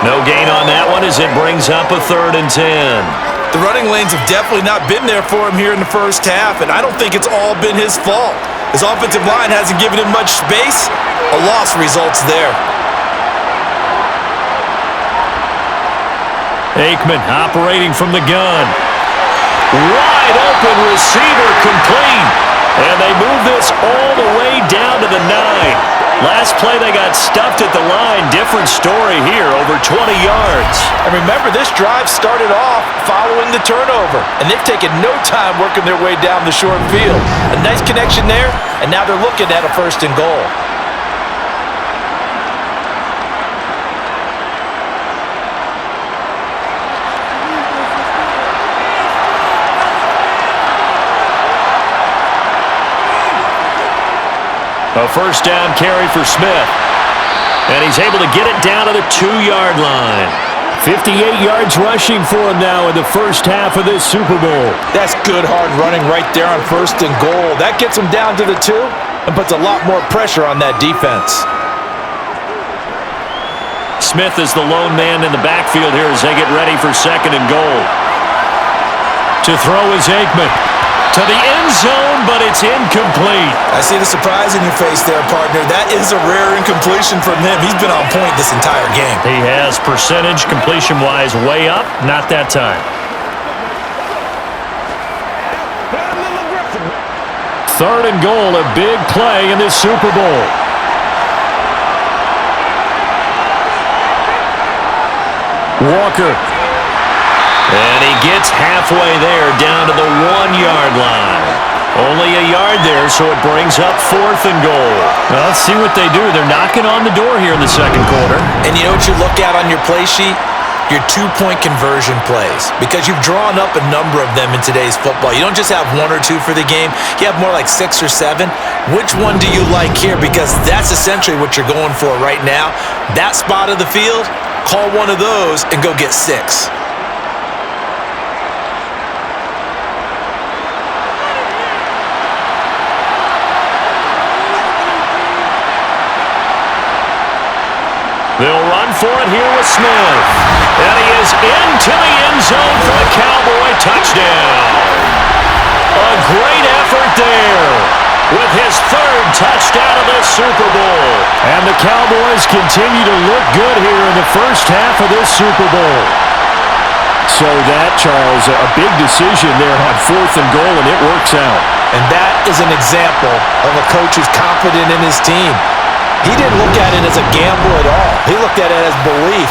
No gain on that one as it brings up a 3rd and 10. The running lanes have definitely not been there for him here in the first half, and I don't think it's all been his fault. His offensive line hasn't given him much space. A loss results there. Aikman operating from the gun. Wide open receiver complete. And they move this all the way down to the 9. Last play, they got stuffed at the line. Different story here, over 20 yards. And remember, this drive started off following the turnover, and they've taken no time working their way down the short field. A nice connection there, and now they're looking at a 1st and goal. A first down carry for Smith. And he's able to get it down to the 2-yard line. 58 yards rushing for him now in the first half of this Super Bowl. That's good hard running right there on 1st and goal. That gets him down to the 2 and puts a lot more pressure on that defense. Smith is the lone man in the backfield here as they get ready for 2nd and goal. To throw is Aikman. To the end zone, but it's incomplete. I see the surprise in your face there, partner. That is a rare incompletion from him. He's been on point this entire game. He has percentage completion-wise way up. Not that time. 3rd and goal, a big play in this Super Bowl. Walker. And he gets halfway there down to the 1-yard line. Only a yard there, so it brings up 4th and goal. Well, let's see what they do. They're knocking on the door here in the 2nd quarter. And you know what you look at on your play sheet? Your 2-point conversion plays. Because you've drawn up a number of them in today's football. You don't just have 1 or 2 for the game. You have more like 6 or 7. Which one do you like here? Because that's essentially what you're going for right now. That spot of the field, call one of those and go get 6. They'll run for it here with Smith. And he is into the end zone for the Cowboy touchdown. A great effort there with his 3rd touchdown of this Super Bowl. And the Cowboys continue to look good here in the first half of this Super Bowl. So that, Charles, a big decision there on 4th and goal, and it works out. And that is an example of a coach who's confident in his team. He didn't look at it as a gamble at all. He looked at it as belief.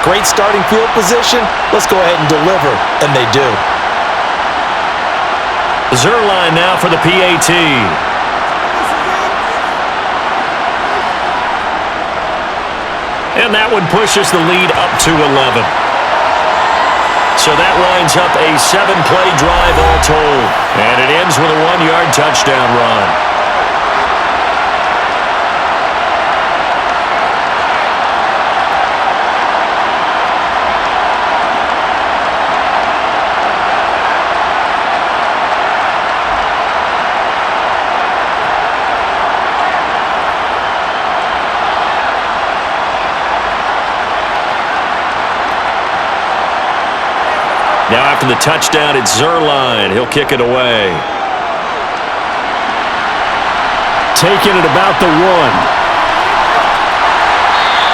Great starting field position. Let's go ahead and deliver. And they do. Zuerlein now for the PAT. And that one pushes the lead up to 11. So that winds up a 7-play drive all told. And it ends with a 1-yard touchdown run. Now after the touchdown, it's Zuerlein. He'll kick it away. Taking it about the 1.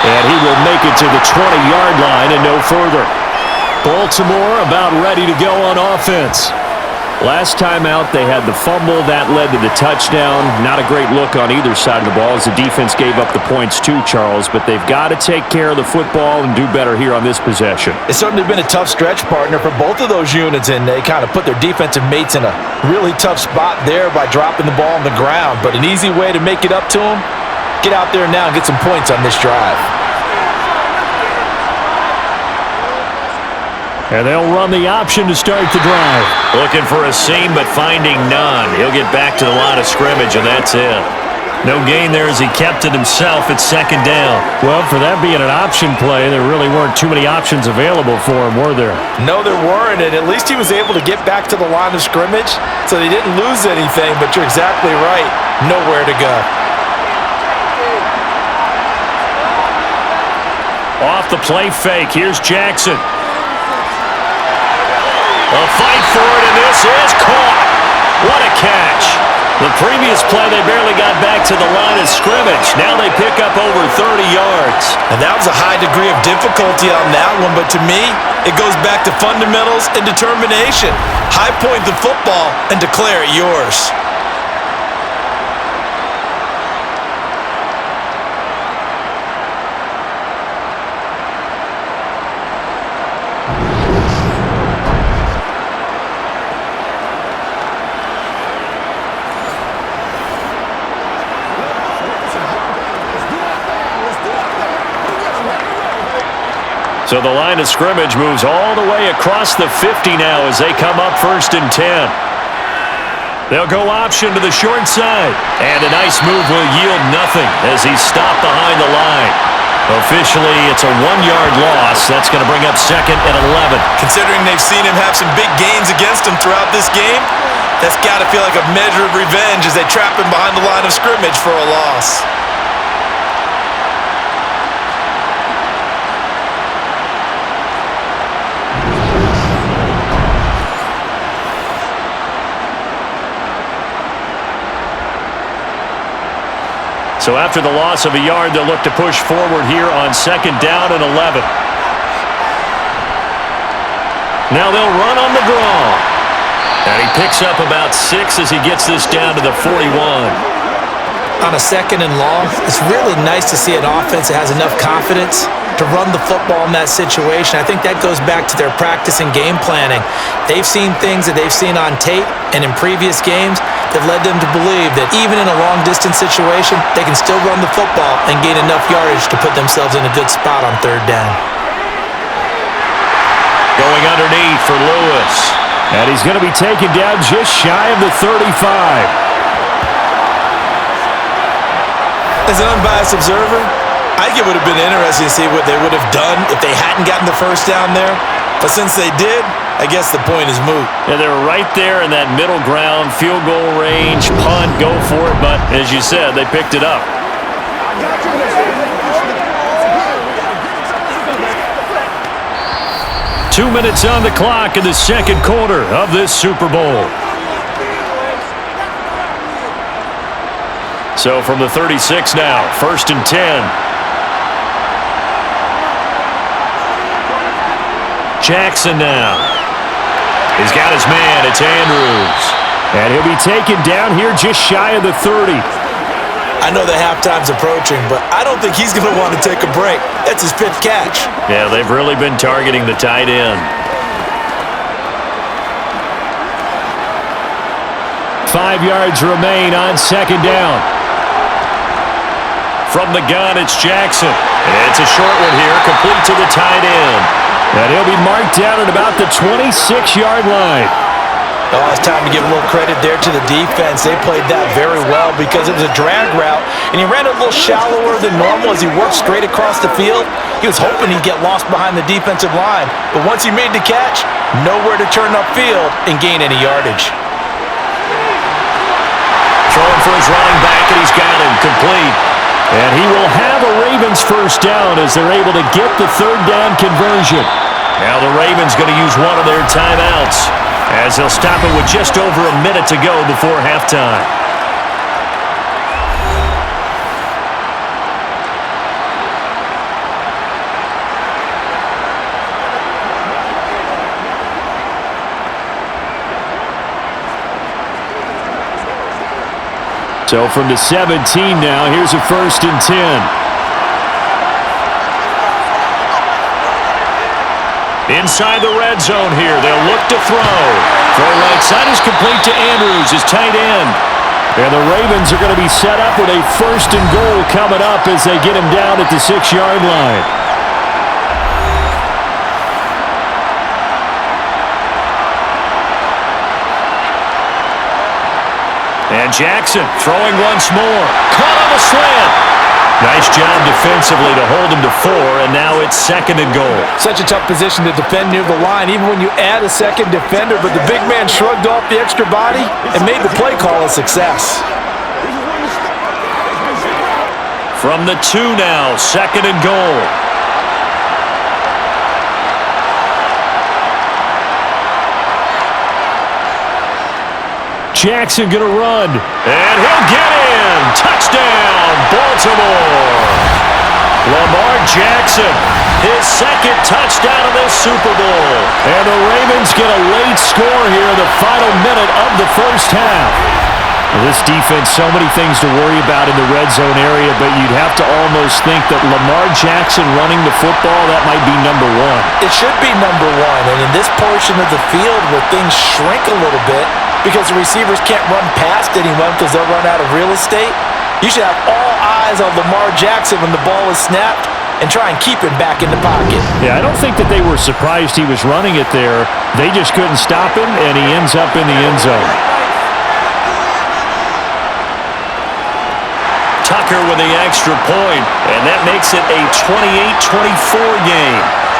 And he will make it to the 20-yard line and no further. Baltimore about ready to go on offense. Last time out, they had the fumble. That led to the touchdown. Not a great look on either side of the ball as the defense gave up the points too, Charles. But they've got to take care of the football and do better here on this possession. It's certainly been a tough stretch, partner, for both of those units, and they kind of put their defensive mates in a really tough spot there by dropping the ball on the ground. But an easy way to make it up to them, get out there now and get some points on this drive. And they'll run the option to start the drive. Looking for a seam, but finding none. He'll get back to the line of scrimmage, and that's it. No gain there as he kept it himself at 2nd down. Well, for that being an option play, there really weren't too many options available for him, were there? No, there weren't, and at least he was able to get back to the line of scrimmage, so they didn't lose anything, but you're exactly right. Nowhere to go. Off the play fake, here's Jackson. A fight for it, and this is caught. What a catch. The previous play, they barely got back to the line of scrimmage. Now they pick up over 30 yards. And that was a high degree of difficulty on that one, but to me, it goes back to fundamentals and determination. High point the football and declare it yours. So the line of scrimmage moves all the way across the 50 now as they come up 1st and 10. They'll go option to the short side. And a nice move will yield nothing as he's stopped behind the line. Officially, it's a 1-yard loss. That's going to bring up 2nd and 11. Considering they've seen him have some big gains against him throughout this game, that's got to feel like a measure of revenge as they trap him behind the line of scrimmage for a loss. So after the loss of a yard, they'll look to push forward here on 2nd down and 11. Now they'll run on the draw. And he picks up about 6 as he gets this down to the 41. On a 2nd and long, it's really nice to see an offense that has enough confidence to run the football in that situation. I think that goes back to their practice and game planning. They've seen things that they've seen on tape and in previous games that led them to believe that even in a long-distance situation, they can still run the football and gain enough yardage to put themselves in a good spot on 3rd down. Going underneath for Lewis. And he's going to be taken down just shy of the 35. As an unbiased observer, I think it would have been interesting to see what they would have done if they hadn't gotten the 1st down there. But since they did, I guess the point is moot. Yeah, they were right there in that middle ground, field goal range, punt, go for it. But as you said, they picked it up. 2 minutes on the clock in the 2nd quarter of this Super Bowl. So from the 36 now, 1st and 10. Jackson now. He's got his man. It's Andrews. And he'll be taken down here just shy of the 30. I know the halftime's approaching, but I don't think he's going to want to take a break. That's his 5th catch. Yeah, they've really been targeting the tight end. 5 yards remain on 2nd down. From the gun, it's Jackson. And it's a short one here, complete to the tight end. And he'll be marked down at about the 26-yard line. Oh, it's time to give a little credit there to the defense. They played that very well because it was a drag route, and he ran a little shallower than normal as he worked straight across the field. He was hoping he'd get lost behind the defensive line, but once he made the catch, nowhere to turn upfield and gain any yardage. Throwing for his running back, and he's got him complete. And he will have a Ravens 1st down as they're able to get the 3rd down conversion. Now the Ravens going to use one of their timeouts as they'll stop it with just over a minute to go before halftime. So from the 17 now, here's a 1st and 10. Inside the red zone here, they'll look to throw. Throw right side is complete to Andrews, his tight end. And the Ravens are going to be set up with a 1st and goal coming up as they get him down at the 6-yard line. And Jackson throwing once more. Caught on the slant. Nice job defensively to hold him to 4, and now it's 2nd and goal. Such a tough position to defend near the line, even when you add a 2nd defender, but the big man shrugged off the extra body and made the play call a success. From the 2 now, 2nd and goal. Jackson going to run. And he'll get in. Touchdown, Baltimore. Lamar Jackson, his 2nd touchdown of this Super Bowl. And the Ravens get a late score here in the final minute of the 1st half. This defense, so many things to worry about in the red zone area, but you'd have to almost think that Lamar Jackson running the football, that might be number 1. It should be number 1, and in this portion of the field where things shrink a little bit because the receivers can't run past anyone because they'll run out of real estate, you should have all eyes on Lamar Jackson when the ball is snapped and try and keep him back in the pocket. Yeah, I don't think that they were surprised he was running it there. They just couldn't stop him, and he ends up in the end zone. Tucker with the extra point, and that makes it a 28-24 game.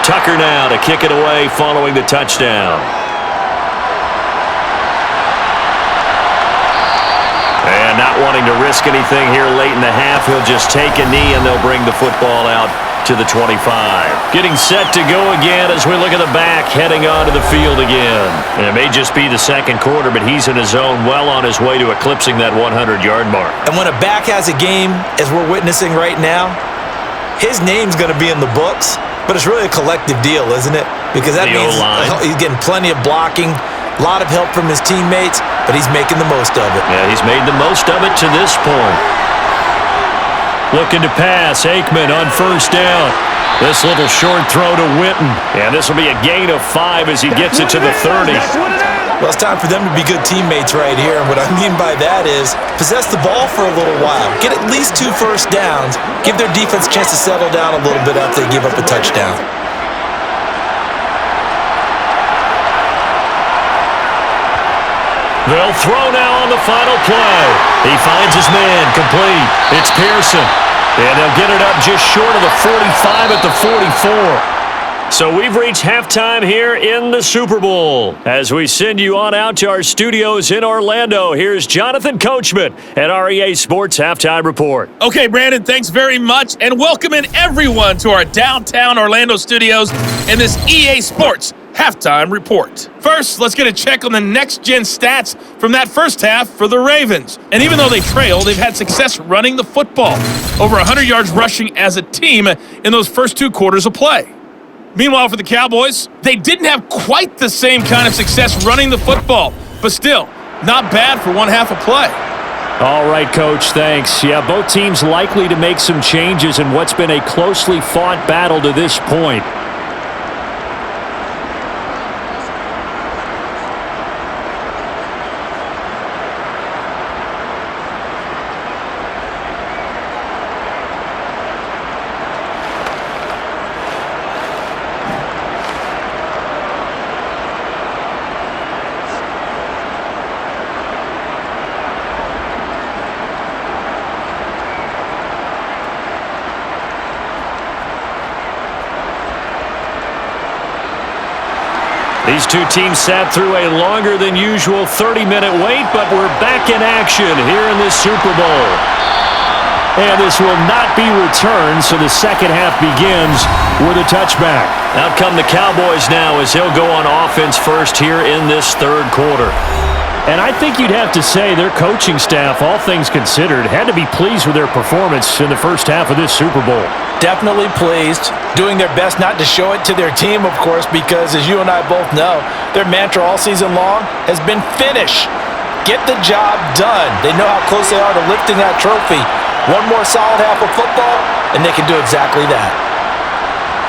Tucker now to kick it away following the touchdown. And not wanting to risk anything here late in the half, he'll just take a knee and they'll bring the football out to the 25. Getting set to go again as we look at the back heading onto the field again. And it may just be the second quarter, but he's in his zone, well on his way to eclipsing that 100-yard mark. And when a back has a game, as we're witnessing right now, his name's going to be in the books. But it's really a collective deal, isn't it? Because that means he's getting plenty of blocking, a lot of help from his teammates, but he's making the most of it. Yeah, he's made the most of it to this point. Looking to pass, Aikman on first down. This little short throw to Witten. And this will be a gain of 5 as he gets it to the 30. Well, it's time for them to be good teammates right here. And what I mean by that is possess the ball for a little while. Get at least 2 first downs. Give their defense a chance to settle down a little bit after they give up a touchdown. They'll throw now on the final play. He finds his man, complete. It's Pearson. And they'll get it up just short of the 45 at the 44. So we've reached halftime here in the Super Bowl. As we send you on out to our studios in Orlando, here's Jonathan Coachman at our EA Sports Halftime Report. Okay, Brandon, thanks very much, and welcoming everyone to our downtown Orlando studios in this EA Sports Halftime Report. First, let's get a check on the next-gen stats from that first half for the Ravens. And even though they trail, they've had success running the football. Over 100 yards rushing as a team in those first 2 quarters of play. Meanwhile, for the Cowboys, they didn't have quite the same kind of success running the football, but still, not bad for one half of play. All right, Coach, thanks. Yeah, both teams likely to make some changes in what's been a closely fought battle to this point. These two teams sat through a longer than usual 30-minute wait, but we're back in action here in this Super Bowl. And this will not be returned, so the second half begins with a touchback. Out come the Cowboys now as they'll go on offense first here in this third quarter. And I think you'd have to say their coaching staff, all things considered, had to be pleased with their performance in the first half of this Super Bowl. Definitely pleased, doing their best not to show it to their team, of course, because as you and I both know, their mantra all season long has been finish. Get the job done. They know how close they are to lifting that trophy. One more solid half of football, and they can do exactly that.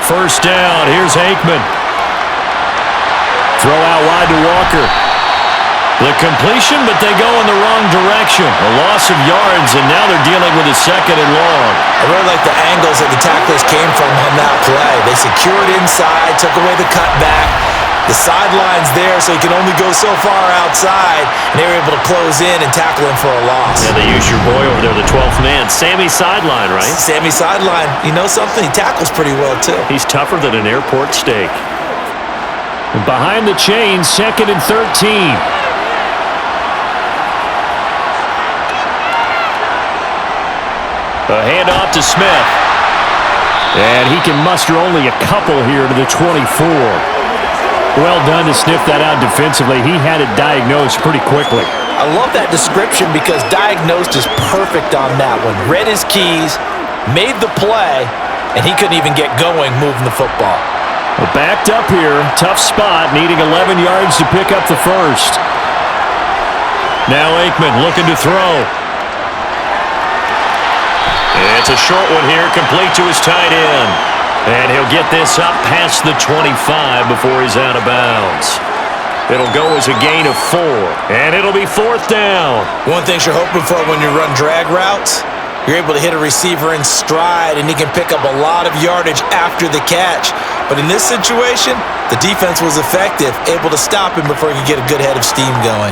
First down, here's Aikman. Throw out wide to Walker. The completion, but they go in the wrong direction. A loss of yards, and now they're dealing with a second and long. I really like the angles that the tacklers came from on that play. They secured inside, took away the cutback. The sideline's there, so he can only go so far outside, and they were able to close in and tackle him for a loss. Yeah, they used your boy over there, the 12th man. Sammy Sideline, right? Sammy Sideline. You know something? He tackles pretty well, too. He's tougher than an airport steak. Behind the chains, 2nd and 13. A handoff to Smith. And he can muster only a couple here to the 24. Well done to sniff that out defensively. He had it diagnosed pretty quickly. I love that description because diagnosed is perfect on that one. Read his keys, made the play, and he couldn't even get going moving the football. Well, backed up here, tough spot, needing 11 yards to pick up the first. Now Aikman looking to throw. It's a short one here, complete to his tight end. And he'll get this up past the 25 before he's out of bounds. It'll go as a gain of 4, and it'll be 4th down. One thing you're hoping for when you run drag routes, you're able to hit a receiver in stride, and he can pick up a lot of yardage after the catch. But in this situation, the defense was effective, able to stop him before he could get a good head of steam going.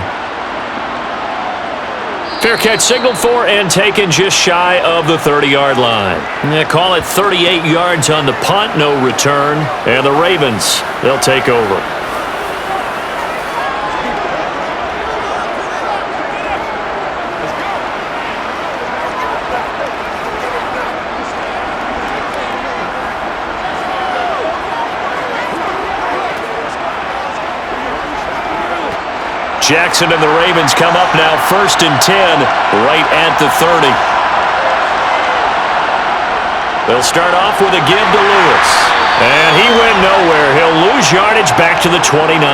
Fair catch signaled for and taken just shy of the 30-yard line. They call it 38 yards on the punt, no return. And the Ravens, they'll take over. Jackson and the Ravens come up now 1st and 10, right at the 30. They'll start off with a give to Lewis. And he went nowhere. He'll lose yardage back to the 29.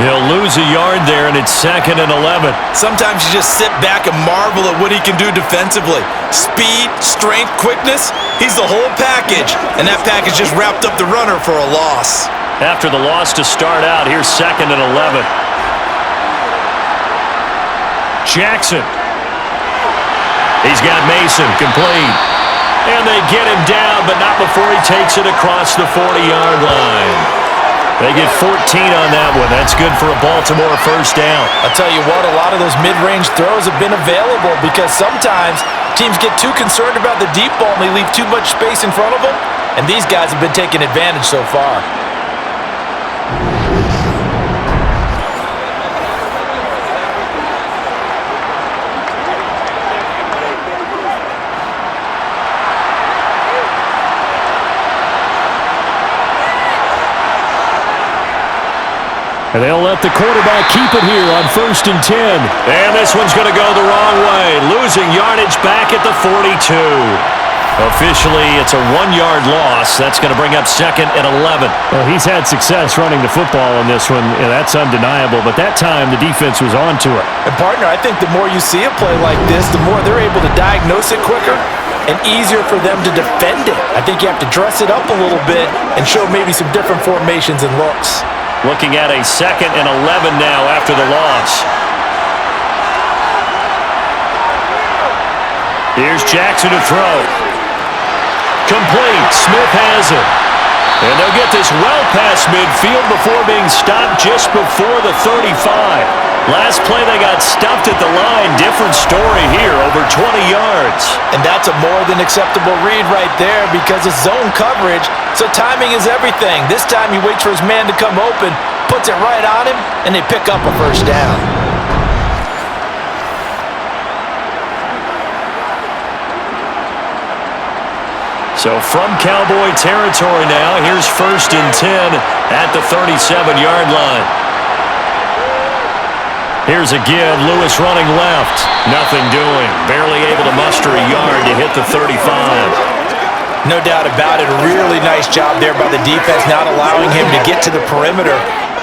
He'll lose a yard there, and it's 2nd and 11. Sometimes you just sit back and marvel at what he can do defensively. Speed, strength, quickness, he's the whole package. And that package just wrapped up the runner for a loss. After the loss to start out, here's 2nd and 11. Jackson. He's got Mason complete. And they get him down, but not before he takes it across the 40-yard line. They get 14 on that one. That's good for a Baltimore 1st down. I'll tell you what, a lot of those mid-range throws have been available because sometimes teams get too concerned about the deep ball and they leave too much space in front of them. And these guys have been taking advantage so far. And they'll let the quarterback keep it here on 1st and 10. And this one's going to go the wrong way, losing yardage back at the 42. Officially, it's a 1-yard loss. That's going to bring up 2nd and 11. Well, he's had success running the football on this one. Yeah, that's undeniable. But that time, the defense was on to it. And, partner, I think the more you see a play like this, the more they're able to diagnose it quicker and easier for them to defend it. I think you have to dress it up a little bit and show maybe some different formations and looks. Looking at a 2nd and 11 now after the loss. Here's Jackson to throw. Complete. Smith has it. And they'll get this well past midfield before being stopped just before the 35. Last play they got stuffed at the line. Different story here, over 20 yards. And that's a more than acceptable read right there because it's zone coverage, so timing is everything. This time he waits for his man to come open, puts it right on him, and they pick up a 1st down. So from Cowboy territory now, here's 1st and 10 at the 37-yard line. Here's a give. Lewis running left. Nothing doing. Barely able to muster a yard to hit the 35. No doubt about it. A really nice job there by the defense, not allowing him to get to the perimeter.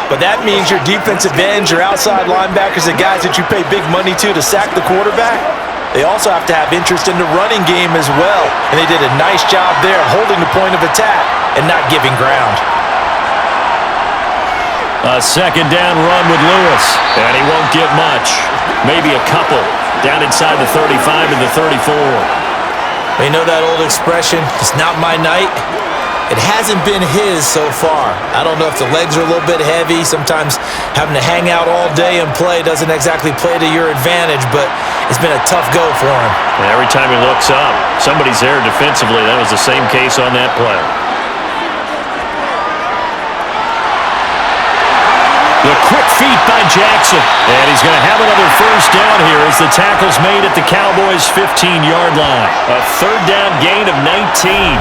But that means your defensive ends, your outside linebackers, the guys that you pay big money to sack the quarterback, they also have to have interest in the running game as well. And they did a nice job there holding the point of attack and not giving ground. A 2nd down run with Lewis, and he won't get much. Maybe a couple down inside the 35 and the 34. You know that old expression, it's not my night? It hasn't been his so far. I don't know if the legs are a little bit heavy. Sometimes having to hang out all day and play doesn't exactly play to your advantage, but it's been a tough go for him. And every time he looks up, somebody's there defensively. That was the same case on that play. The quick feet by Jackson. And he's going to have another 1st down here as the tackle's made at the Cowboys' 15-yard line. A 3rd down gain of 19.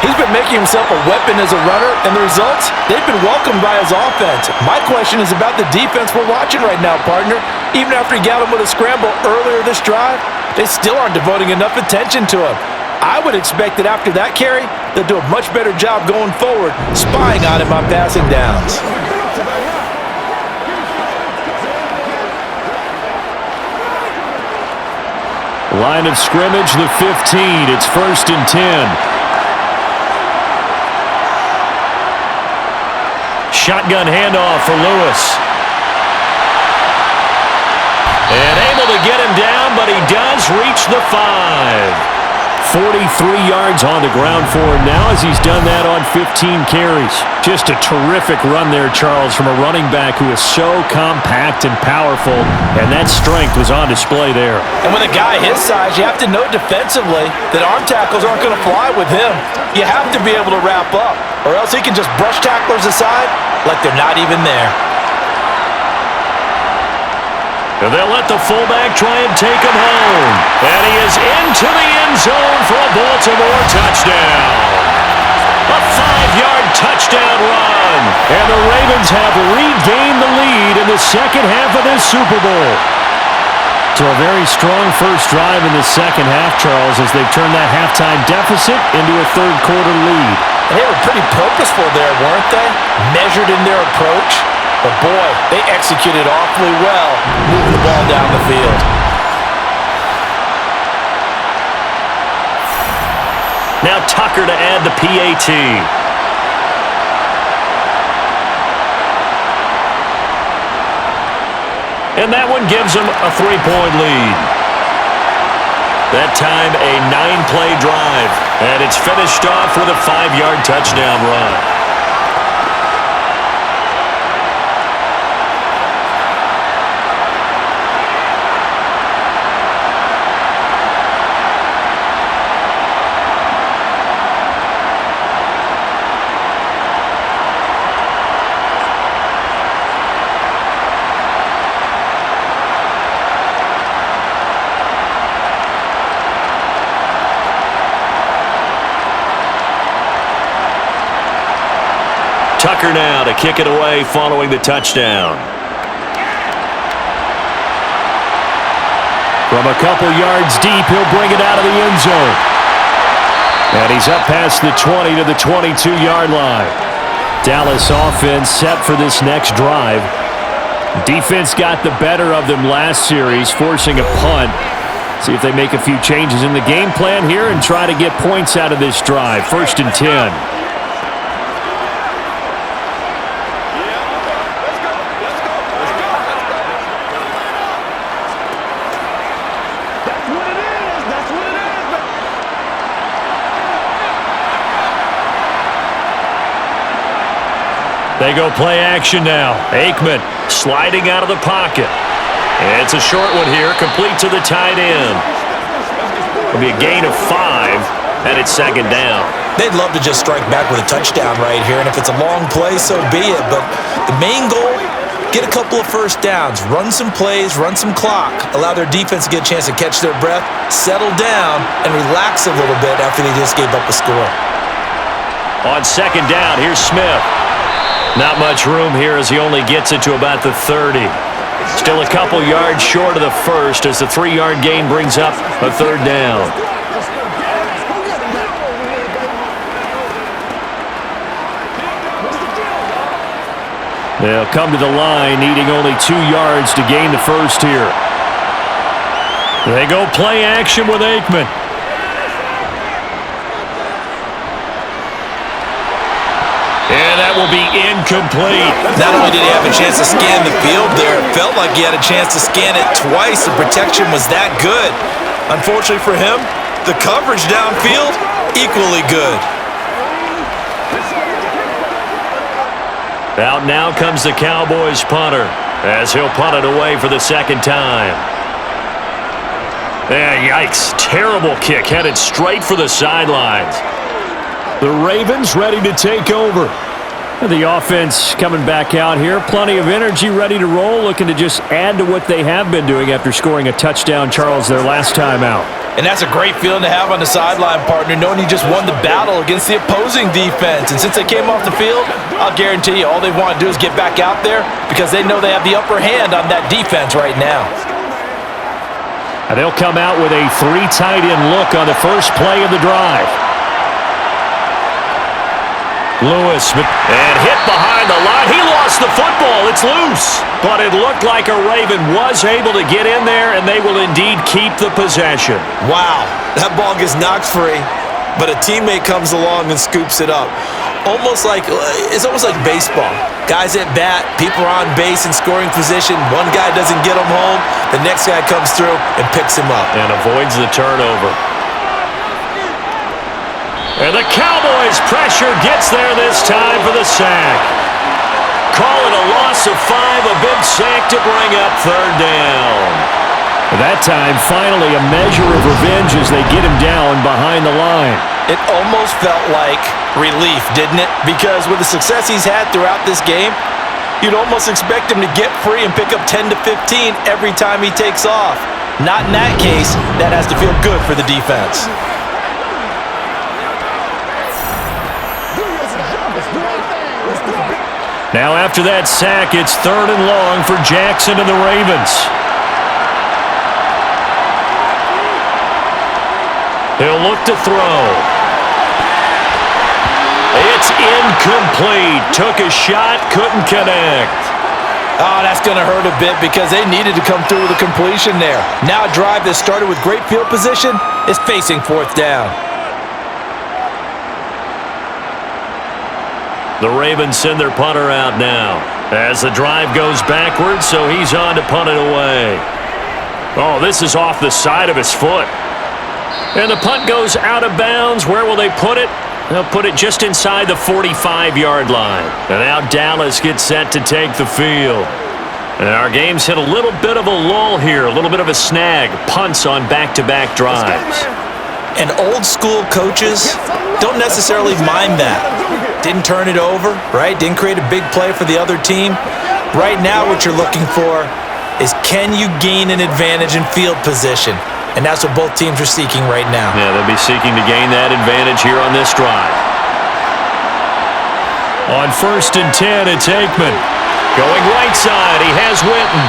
He's been making himself a weapon as a runner, and the results, they've been welcomed by his offense. My question is about the defense we're watching right now, partner. Even after he got him with a scramble earlier this drive, they still aren't devoting enough attention to him. I would expect that after that carry, they'll do a much better job going forward, spying on him on passing downs. Line of scrimmage, the 15. It's 1st and 10. Shotgun handoff for Lewis. And able to get him down, but he does reach the 5. 43 yards on the ground for him now as he's done that on 15 carries. Just a terrific run there, Charles, from a running back who is so compact and powerful, and that strength was on display there. And with a guy his size, you have to know defensively that arm tackles aren't going to fly with him. You have to be able to wrap up, or else he can just brush tacklers aside like they're not even there. And they'll let the fullback try and take him home. And he is into the end zone for a Baltimore touchdown. A 5-yard touchdown run. And the Ravens have regained the lead in the second half of this Super Bowl. So a very strong first drive in the second half, Charles, as they've turned that halftime deficit into a third-quarter lead. And they were pretty purposeful there, weren't they? Measured in their approach. But boy, they executed awfully well, moving the ball down the field. Now Tucker to add the PAT. And that one gives them a 3-point lead. That time a 9-play drive. And it's finished off with a 5-yard touchdown run. Tucker now to kick it away following the touchdown. From a couple yards deep, he'll bring it out of the end zone. And he's up past the 20 to the 22-yard line. Dallas offense set for this next drive. Defense got the better of them last series, forcing a punt. See if they make a few changes in the game plan here and try to get points out of this drive. 1st and 10. They go play action now. Aikman sliding out of the pocket. And it's a short one here, complete to the tight end. It'll be a gain of 5, and it's 2nd down. They'd love to just strike back with a touchdown right here, and if it's a long play, so be it. But the main goal, get a couple of first downs, run some plays, run some clock, allow their defense to get a chance to catch their breath, settle down, and relax a little bit after they just gave up a score. On 2nd down, here's Smith. Not much room here as he only gets it to about the 30. Still a couple yards short of the first as the 3-yard gain brings up a 3rd down. They'll come to the line needing only 2 yards to gain the first here. They go play action with Aikman. And that will be incomplete. Not only did he have a chance to scan the field there, it felt like he had a chance to scan it twice. The protection was that good. Unfortunately for him, the coverage downfield, equally good. Out now comes the Cowboys punter as he'll punt it away for the 2nd time. Yikes. Terrible kick headed straight for the sidelines. The Ravens ready to take over. The offense coming back out here. Plenty of energy, ready to roll, looking to just add to what they have been doing after scoring a touchdown, Charles, their last time out. And that's a great feeling to have on the sideline, partner, knowing you just won the battle against the opposing defense. And since they came off the field, I'll guarantee you all they want to do is get back out there because they know they have the upper hand on that defense right now. And they'll come out with a 3 tight end look on the first play of the drive. Lewis, and hit behind the line. He lost the football. It's loose. But it looked like a Raven was able to get in there, and they will indeed keep the possession. Wow, that ball gets knocked free, but a teammate comes along and scoops it up. It's almost like baseball. Guys at bat, people are on base in scoring position. One guy doesn't get him home. The next guy comes through and picks him up. And avoids the turnover. And the Cowboys' pressure gets there this time for the sack. Call it a loss of 5, a big sack to bring up 3rd down. That time, finally, a measure of revenge as they get him down behind the line. It almost felt like relief, didn't it? Because with the success he's had throughout this game, you'd almost expect him to get free and pick up 10 to 15 every time he takes off. Not in that case. That has to feel good for the defense. Now after that sack, it's 3rd and long for Jackson and the Ravens. He'll look to throw. It's incomplete. Took a shot, couldn't connect. Oh, that's going to hurt a bit because they needed to come through with a completion there. Now a drive that started with great field position is facing 4th down. The Ravens send their punter out now as the drive goes backwards, so he's on to punt it away. Oh, this is off the side of his foot. And the punt goes out of bounds. Where will they put it? They'll put it just inside the 45-yard line. And now Dallas gets set to take the field. And our game's hit a little bit of a lull here, a little bit of a snag. Punts on back-to-back drives. And old-school coaches don't necessarily mind that. Didn't turn it over, right? Didn't create a big play for the other team. Right now what you're looking for is can you gain an advantage in field position? And that's what both teams are seeking right now. Yeah, they'll be seeking to gain that advantage here on this drive. On 1st and 10, it's Aikman. Going right side, he has Witten.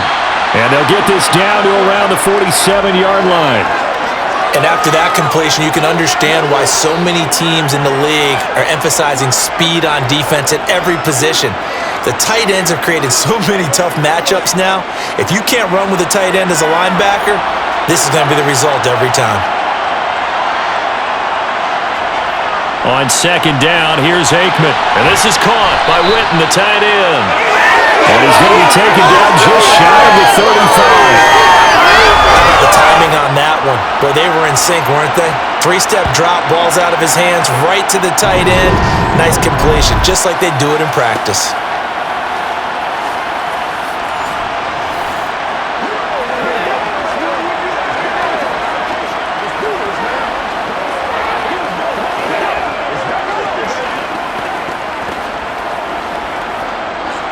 And they'll get this down to around the 47-yard line. And after that completion, you can understand why so many teams in the league are emphasizing speed on defense at every position. The tight ends have created so many tough matchups now. If you can't run with a tight end as a linebacker, this is going to be the result every time. On 2nd down, here's Aikman. And this is caught by Witten, the tight end. And he's going to be taken down just shy of the 35. The timing on that one. Boy, they were in sync, weren't they? 3-step drop, ball's out of his hands, right to the tight end. Nice completion, just like they do it in practice.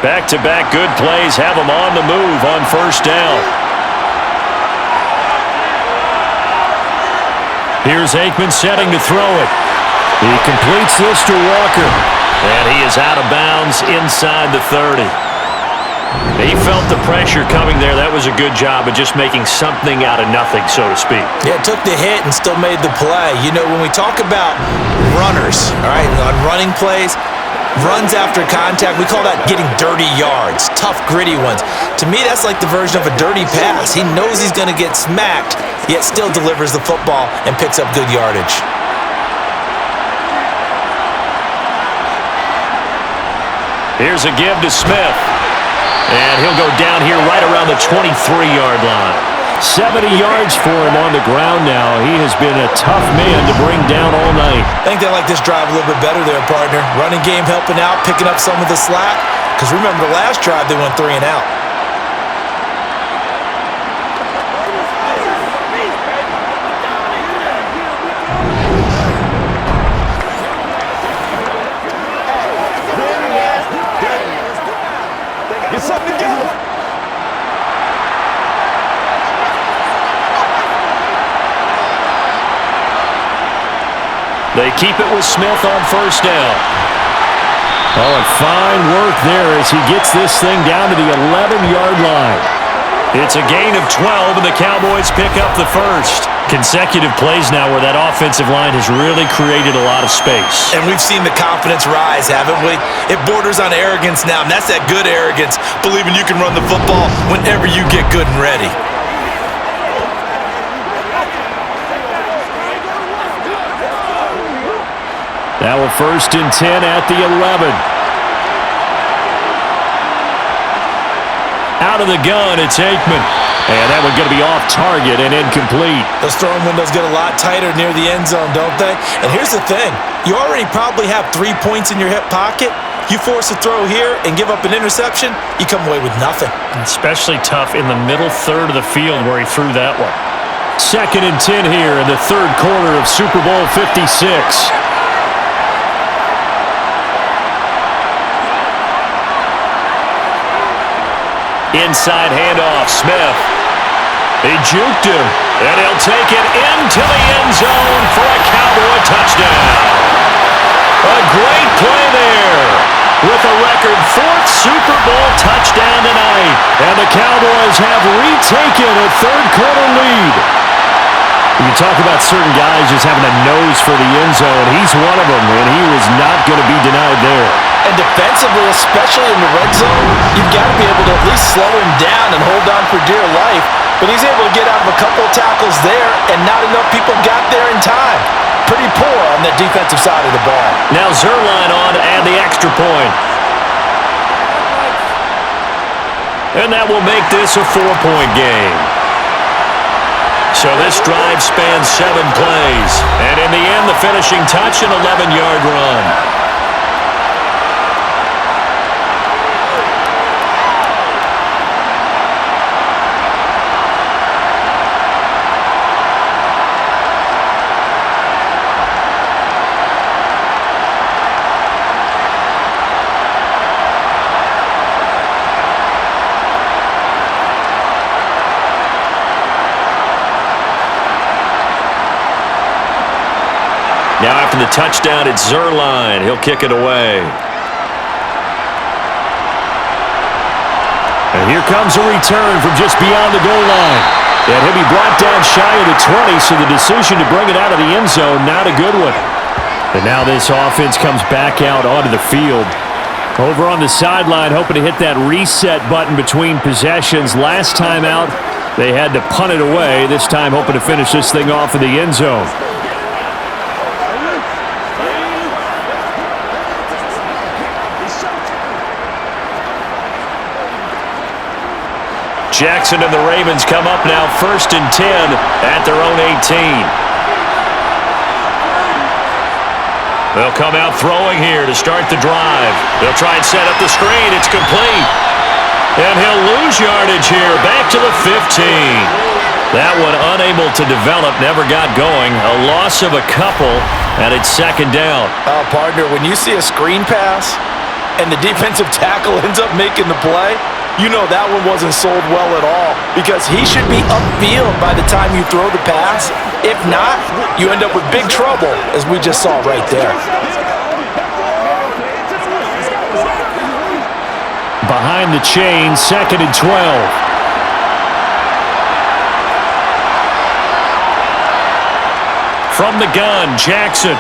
Back-to-back good plays have them on the move on 1st down. Here's Aikman setting to throw it. He completes this to Walker. And he is out of bounds inside the 30. He felt the pressure coming there. That was a good job of just making something out of nothing, so to speak. Yeah, took the hit and still made the play. You know, when we talk about runners, all right, on running plays, runs after contact, we call that getting dirty yards, tough, gritty ones. To me, that's like the version of a dirty pass. He knows he's going to get smacked, yet still delivers the football and picks up good yardage. Here's a give to Smith. And he'll go down here right around the 23-yard line. 70 yards for him on the ground now. He has been a tough man to bring down all night. I think they like this drive a little bit better there, partner. Running game helping out, picking up some of the slack. Because remember, the last drive they went 3 and out. Get something together. They keep it with Smith on 1st down. Oh, and fine work there as he gets this thing down to the 11-yard line. It's a gain of 12, and the Cowboys pick up the first. Consecutive plays now where that offensive line has really created a lot of space. And we've seen the confidence rise, haven't we? It borders on arrogance now, and that's that good arrogance, believing you can run the football whenever you get good and ready. Now a 1st and 10 at the 11. Out of the gun, it's Aikman. And that one going to be off target and incomplete. Those throwing windows get a lot tighter near the end zone, don't they? And here's the thing. You already probably have 3 points in your hip pocket. You force a throw here and give up an interception, you come away with nothing. Especially tough in the middle third of the field where he threw that one. 2nd and 10 here in the 3rd quarter of Super Bowl 56. Inside handoff, Smith. He juked him, and he'll take it into the end zone for a Cowboy touchdown. A great play there with a record 4th Super Bowl touchdown tonight. And the Cowboys have retaken a 3rd quarter lead. You talk about certain guys just having a nose for the end zone. He's one of them, and he was not going to be denied there. And defensively, especially in the red zone, you've got to be able to at least slow him down and hold on for dear life. But he's able to get out of a couple of tackles there, and not enough people got there in time. Pretty poor on the defensive side of the ball. Now Zuerlein on to add the extra point. And that will make this a 4-point game. So this drive spans 7 plays. And in the end, the finishing touch, an 11-yard run. Now after the touchdown, it's Zuerlein. He'll kick it away. And here comes a return from just beyond the goal line. And he'll be brought down shy of the 20, so the decision to bring it out of the end zone, not a good one. And now this offense comes back out onto the field. Over on the sideline, hoping to hit that reset button between possessions. Last time out, they had to punt it away. This time hoping to finish this thing off in the end zone. Jackson and the Ravens come up now 1st and 10 at their own 18. They'll come out throwing here to start the drive. They'll try and set up the screen. It's complete. And he'll lose yardage here back to the 15. That one unable to develop, never got going. A loss of a couple, and it's 2nd down. Partner, when you see a screen pass and the defensive tackle ends up making the play, you know that one wasn't sold well at all, because he should be upfield by the time you throw the pass. If not, you end up with big trouble, as we just saw right there. Behind the chain, 2nd and 12. From the gun, Jackson.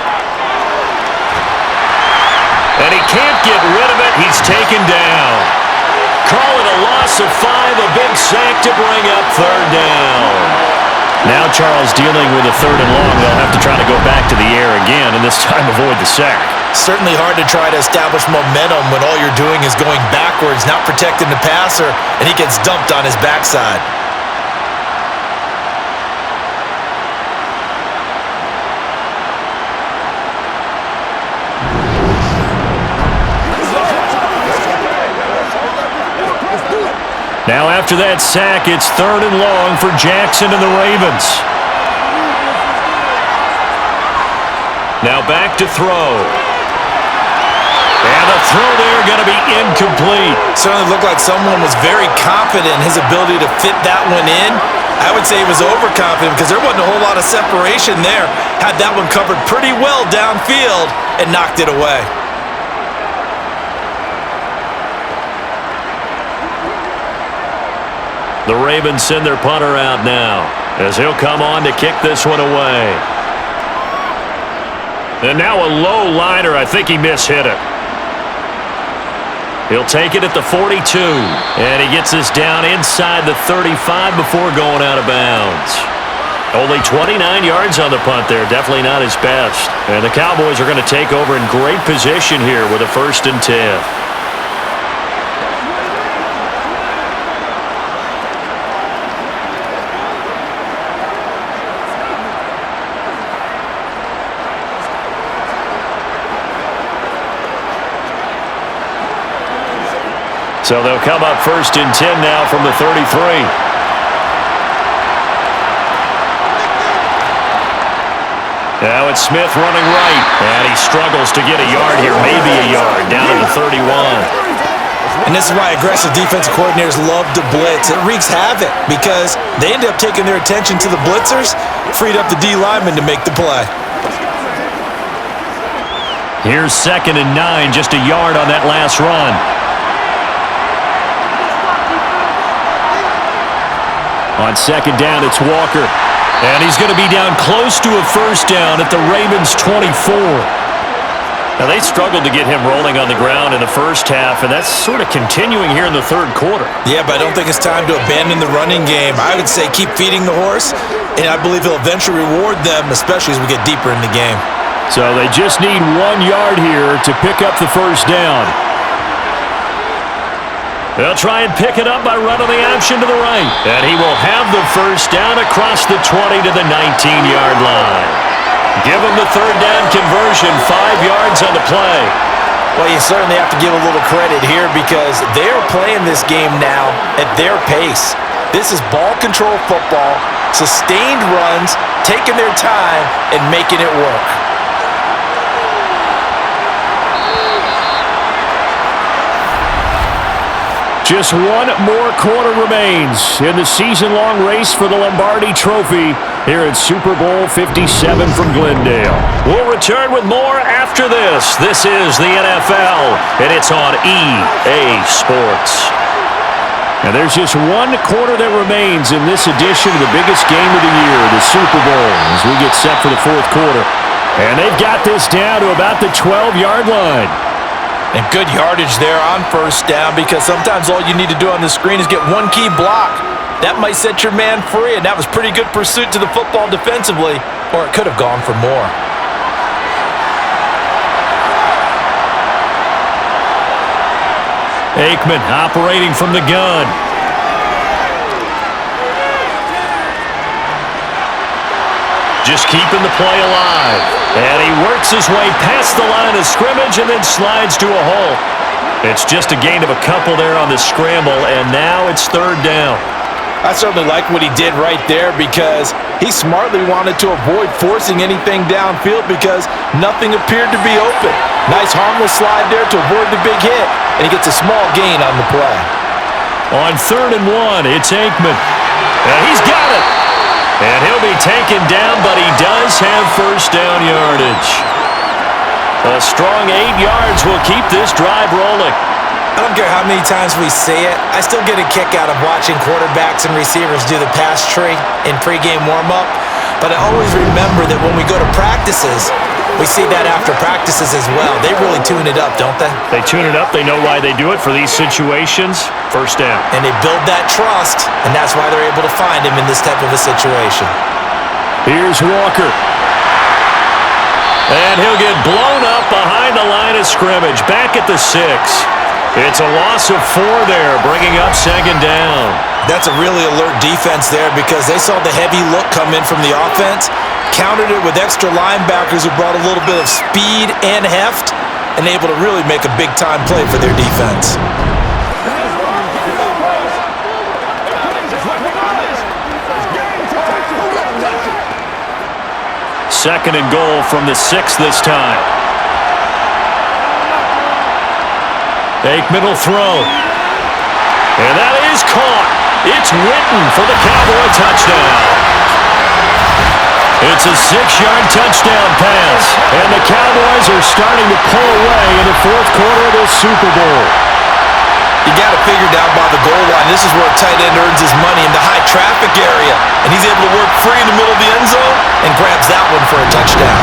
And he can't get rid of it. He's taken down. Call it a loss of 5, a big sack to bring up 3rd down. Now Charles dealing with a 3rd and long. They'll have to try to go back to the air again, and this time avoid the sack. Certainly hard to try to establish momentum when all you're doing is going backwards, not protecting the passer, and he gets dumped on his backside. Now after that sack, it's 3rd and long for Jackson and the Ravens. Now back to throw. And the throw there going to be incomplete. Certainly looked like someone was very confident in his ability to fit that one in. I would say he was overconfident because there wasn't a whole lot of separation there. Had that one covered pretty well downfield and knocked it away. The Ravens send their punter out now as he'll come on to kick this one away. And now a low liner. I think he mishit it. He'll take it at the 42. And he gets this down inside the 35 before going out of bounds. Only 29 yards on the punt there. Definitely not his best. And the Cowboys are going to take over in great position here with a 1st and 10. So they'll come up 1st and 10 now from the 33. Now it's Smith running right. And he struggles to get a yard here, maybe a yard, down to the 31. And this is why aggressive defensive coordinators love to blitz. It wreaks havoc because they end up taking their attention to the blitzers, freed up the D lineman to make the play. Here's 2nd and 9, just a yard on that last run. On 2nd down, it's Walker. And he's going to be down close to a 1st down at the Ravens' 24. Now, they struggled to get him rolling on the ground in the first half, and that's sort of continuing here in the 3rd quarter. Yeah, but I don't think it's time to abandon the running game. I would say keep feeding the horse, and I believe he'll eventually reward them, especially as we get deeper in the game. So they just need 1 yard here to pick up the 1st down. They'll try and pick it up by running the option to the right. And he will have the 1st down across the 20 to the 19-yard line. Give him the 3rd down conversion, 5 yards on the play. Well, you certainly have to give a little credit here because they're playing this game now at their pace. This is ball control football, sustained runs, taking their time, and making it work. Just 1 more quarter remains in the season-long race for the Lombardi Trophy here at Super Bowl 57 from Glendale. We'll return with more after this. This is the NFL, and it's on EA Sports. And there's just 1 quarter that remains in this edition of the biggest game of the year, the Super Bowl, as we get set for the 4th quarter. And they've got this down to about the 12-yard line. And good yardage there on 1st down because sometimes all you need to do on the screen is get 1 key block. That might set your man free, and that was pretty good pursuit to the football defensively, or it could have gone for more. Aikman operating from the gun. Just keeping the play alive. And he works his way past the line of scrimmage and then slides to a hole. It's just a gain of a couple there on the scramble, and now it's 3rd down. I certainly like what he did right there because he smartly wanted to avoid forcing anything downfield because nothing appeared to be open. Nice harmless slide there to avoid the big hit, and he gets a small gain on the play. On 3rd and 1, it's Aikman. And he's got it. And he'll be taken down, but he does have 1st down yardage. A strong 8 yards will keep this drive rolling. I don't care how many times we say it, I still get a kick out of watching quarterbacks and receivers do the pass tree in pregame warm-up. But I always remember that when we go to practices, we see that after practices as well. They really tune it up, don't they? They tune it up. They know why they do it for these situations. 1st down. And they build that trust, and that's why they're able to find him in this type of a situation. Here's Walker. And he'll get blown up behind the line of scrimmage. Back at the 6. It's a loss of 4 there, bringing up 2nd down. That's a really alert defense there because they saw the heavy look come in from the offense, countered it with extra linebackers who brought a little bit of speed and heft, and able to really make a big-time play for their defense. Second and goal from the 6 this time. Aikman will throw. And that is caught. It's Witten for the Cowboy touchdown. It's a 6-yard touchdown pass. And the Cowboys are starting to pull away in the 4th quarter of this Super Bowl. You got to figure down by the goal line and this is where a tight end earns his money in the high traffic area. And he's able to work free in the middle of the end zone and grabs that one for a touchdown.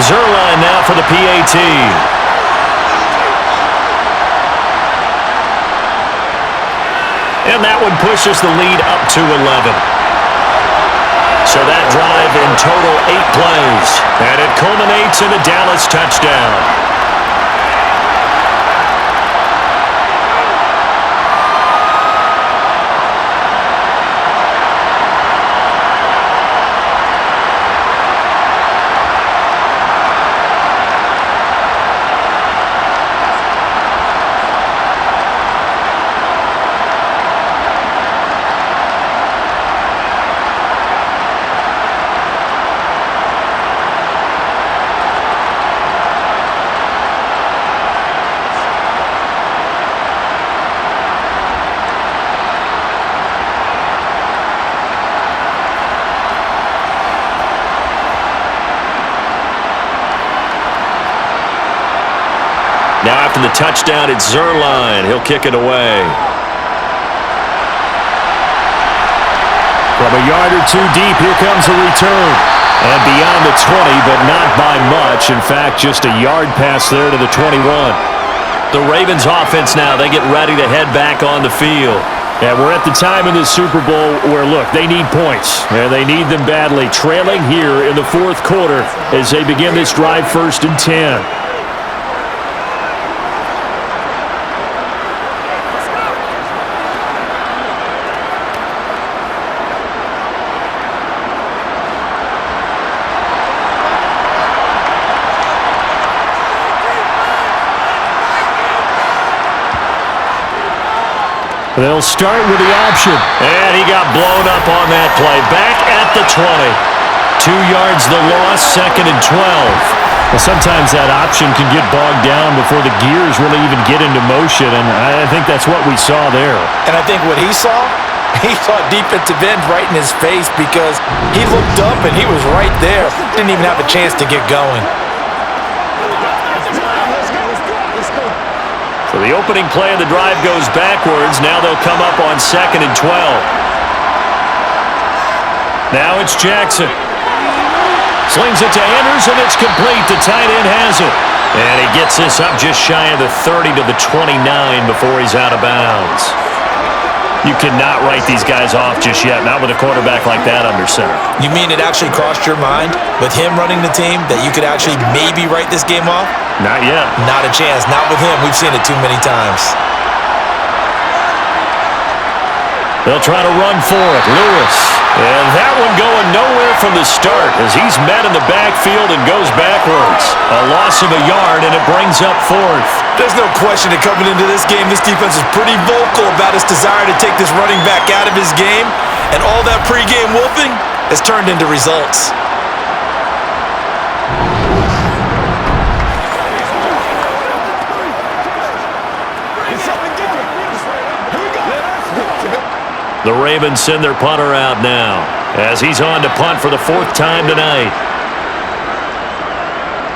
Zerline now for the PAT. And that one pushes the lead up to 11. So that drive in total 8 plays. And it culminates in a Dallas touchdown. Now after the touchdown, it's Zerline. He'll kick it away. From a yard or two deep, here comes a return. And beyond the 20, but not by much. In fact, just a yard pass there to the 21. The Ravens offense now, they get ready to head back on the field. And we're at the time in this Super Bowl where, look, they need points. And they need them badly. Trailing here in the fourth quarter as they begin this drive 1st and 10. They'll start with the option. And he got blown up on that play. Back at the 20. 2 yards the loss, 2nd and 12. Well, sometimes that option can get bogged down before the gears really even get into motion, and I think that's what we saw there. And I think what he saw defensive end right in his face because he looked up and he was right there. Didn't even have a chance to get going. So the opening play of the drive goes backwards. Now they'll come up on 2nd and 12. Now it's Jackson. Slings it to Anders, and it's complete. The tight end has it. And he gets this up just shy of the 30 to the 29 before he's out of bounds. You cannot write these guys off just yet, not with a quarterback like that under center. You mean it actually crossed your mind with him running the team that you could actually maybe write this game off? Not yet. Not a chance. Not with him. We've seen it too many times. They'll try to run for it. Lewis. And that one going nowhere from the start as he's met in the backfield and goes backwards. A loss of a yard, and it brings up 4th. There's no question that coming into this game, this defense is pretty vocal about its desire to take this running back out of his game. And all that pregame wolfing has turned into results. The Ravens send their punter out now as he's on to punt for the 4th time tonight.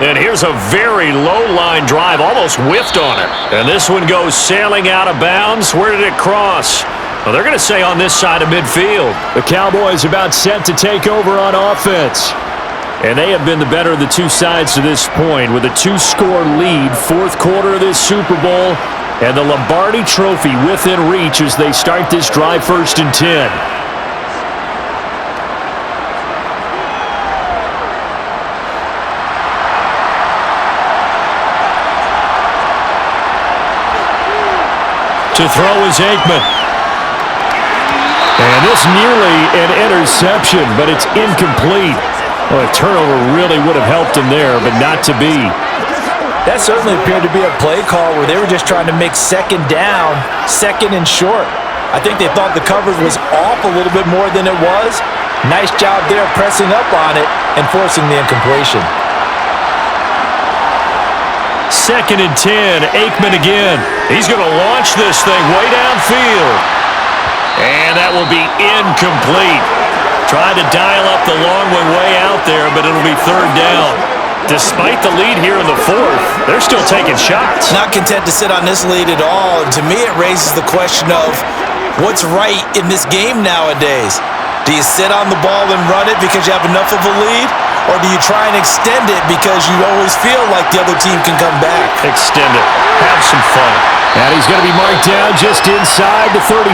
And here's a very low-line drive, almost whiffed on it. And this one goes sailing out of bounds. Where did it cross? Well, they're going to say on this side of midfield. The Cowboys about set to take over on offense. And they have been the better of the two sides to this point with a 2-score lead, 4th quarter of this Super Bowl. And the Lombardi Trophy within reach as they start this drive 1st and 10. To throw is Aikman. And this nearly an interception, but it's incomplete. Well, a turnover really would have helped him there, but not to be. That certainly appeared to be a play call where they were just trying to make 2nd down, 2nd and short. I think they thought the coverage was off a little bit more than it was. Nice job there pressing up on it and forcing the incompletion. 2nd and 10, Aikman again. He's going to launch this thing way downfield. And that will be incomplete. Tried to dial up the long one way out there, but it'll be 3rd down. Despite the lead here in the fourth, they're still taking shots. Not content to sit on this lead at all. And to me, it raises the question of what's right in this game nowadays. Do you sit on the ball and run it because you have enough of a lead? Or do you try and extend it because you always feel like the other team can come back? Extend it. Have some fun. And he's going to be marked down just inside the 35.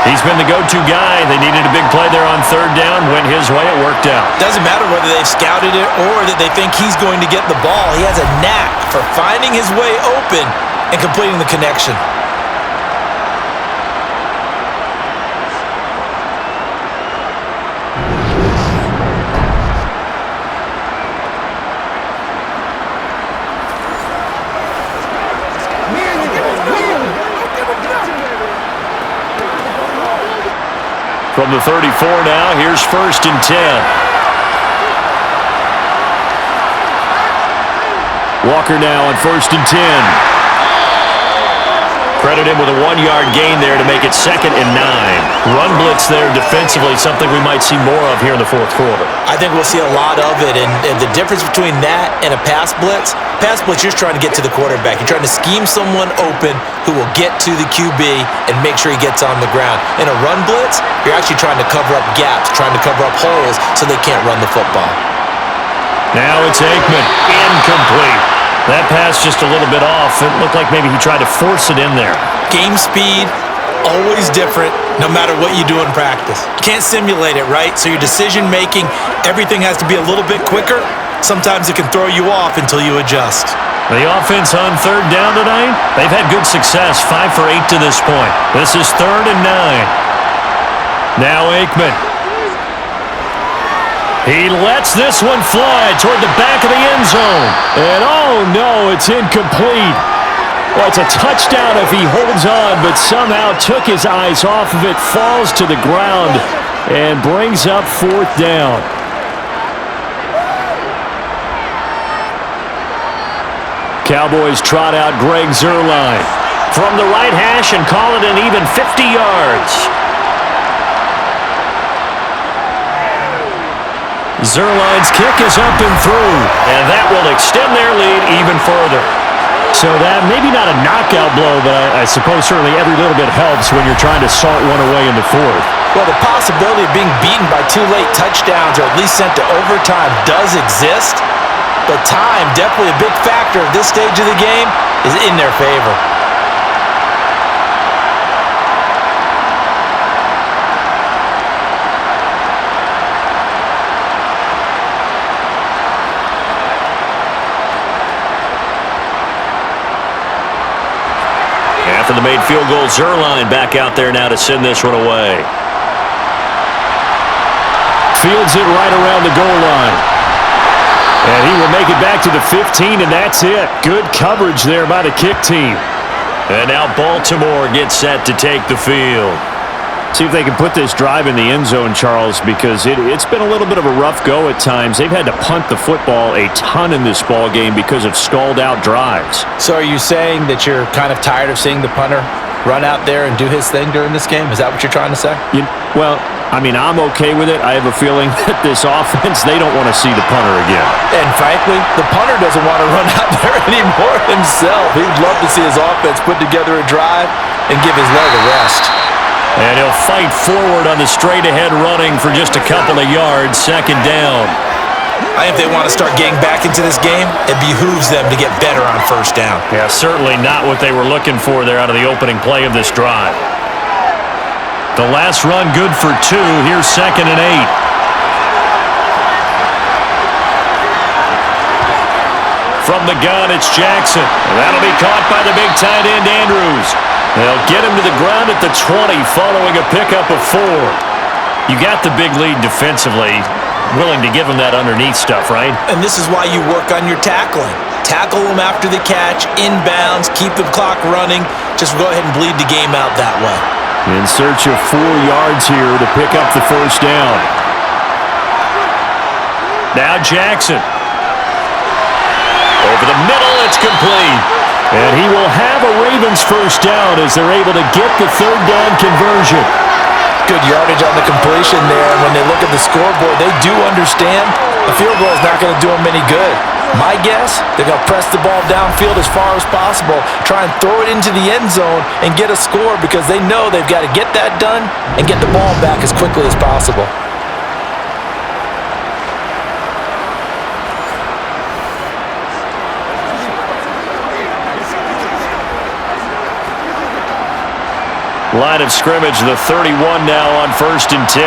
He's been the go-to guy. They needed a big play there on third down. Went his way. It worked out. Doesn't matter whether they've scouted it or that they think he's going to get the ball. He has a knack for finding his way open and completing the connection. From the 34 now, here's 1st and 10. Walker now on 1st and 10. Credit him with a 1-yard gain there to make it 2nd and 9. Run blitz there defensively, something we might see more of here in the fourth quarter. I think we'll see a lot of it, and the difference between that and a pass blitz, you're trying to get to the quarterback. You're trying to scheme someone open who will get to the QB and make sure he gets on the ground. In a run blitz, you're actually trying to cover up gaps, trying to cover up holes so they can't run the football. Now it's Aikman. Incomplete. That pass just a little bit off. It looked like maybe he tried to force it in there. Game speed, always different, no matter what you do in practice. Can't simulate it, right? So your decision-making, everything has to be a little bit quicker. Sometimes it can throw you off until you adjust. The offense on third down tonight, they've had good success, 5 for 8 to this point. This is 3rd and 9. Now Aikman. He lets this one fly toward the back of the end zone. And oh no, it's incomplete. Well, it's a touchdown if he holds on, but somehow took his eyes off of it, falls to the ground, and brings up 4th down. Cowboys trot out Greg Zuerlein from the right hash and call it an even 50 yards. Zuerlein's kick is up and through, and that will extend their lead even further. So that maybe not a knockout blow, but I suppose certainly every little bit helps when you're trying to salt one away in the fourth. Well, the possibility of being beaten by 2 late touchdowns or at least sent to overtime does exist. But time, definitely a big factor at this stage of the game, is in their favor. After the made field goal, Zuerlein back out there now to send this one away. Fields it right around the goal line. And he will make it back to the 15, and that's it. Good coverage there by the kick team. And now Baltimore gets set to take the field. See if they can put this drive in the end zone, Charles, because it's been a little bit of a rough go at times. They've had to punt the football a ton in this ball game because of stalled-out drives. So are you saying that you're kind of tired of seeing the punter run out there and do his thing during this game? Is that what you're trying to say? Well, I mean, I'm okay with it. I have a feeling that this offense, they don't want to see the punter again. And frankly, the punter doesn't want to run out there anymore himself. He'd love to see his offense put together a drive and give his leg a rest. And he'll fight forward on the straight-ahead running for just a couple of yards, 2nd down. I think if they want to start getting back into this game, it behooves them to get better on 1st down. Yeah, certainly not what they were looking for there out of the opening play of this drive. The last run good for 2. Here's 2nd and 8. From the gun, it's Jackson. And that'll be caught by the big tight end, Andrews. They'll get him to the ground at the 20 following a pickup of 4. You got the big lead defensively. Willing to give him that underneath stuff, right? And this is why you work on your tackling. Tackle them after the catch, inbounds, keep the clock running. Just go ahead and bleed the game out that way. In search of 4 yards here to pick up the 1st down. Now Jackson. Over the middle, it's complete. And he will have a Ravens 1st down as they're able to get the 3rd down conversion. good yardage on the completion there. And when they look at the scoreboard, they do understand a field goal is not going to do them any good. My guess, they're going to press the ball downfield as far as possible, try and throw it into the end zone and get a score because they know they've got to get that done and get the ball back as quickly as possible. Line of scrimmage, the 31 now on 1st and 10.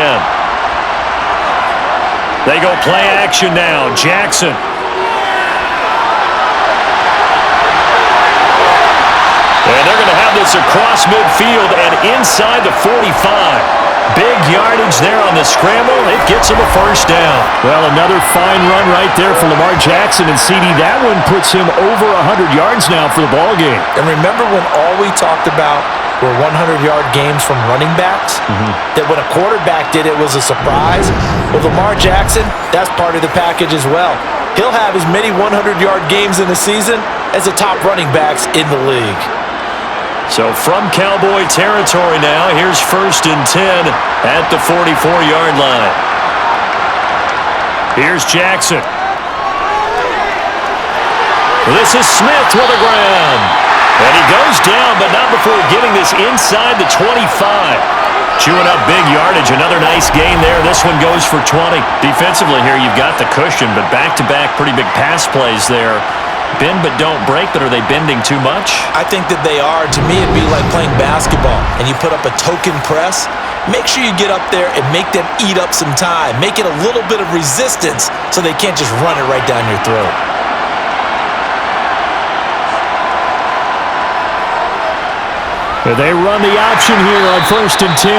They go play action now. Jackson. And they're going to have this across midfield and inside the 45. Big yardage there on the scramble. It gets him a first down. Well, another fine run right there for Lamar Jackson, and CD, that one puts him over 100 yards now for the ball game. And remember when all we talked about were 100-yard games from running backs? That when a quarterback did it was a surprise? Well, Lamar Jackson, that's part of the package as well. He'll have as many 100-yard games in a season as the top running backs in the league. So from Cowboy territory now, here's 1st and 10 at the 44-yard line. Here's Jackson. This is Smith to the ground. And he goes down, but not before getting this inside the 25. Chewing up big yardage. Another nice gain there. This one goes for 20. Defensively here, you've got the cushion, but back-to-back pretty big pass plays there. Bend but don't break, but are they bending too much? I think that they are. To me, it'd be like playing basketball, and you put up a token press. Make sure you get up there and make them eat up some time. Make it a little bit of resistance so they can't just run it right down your throat. They run the option here on 1st and 10.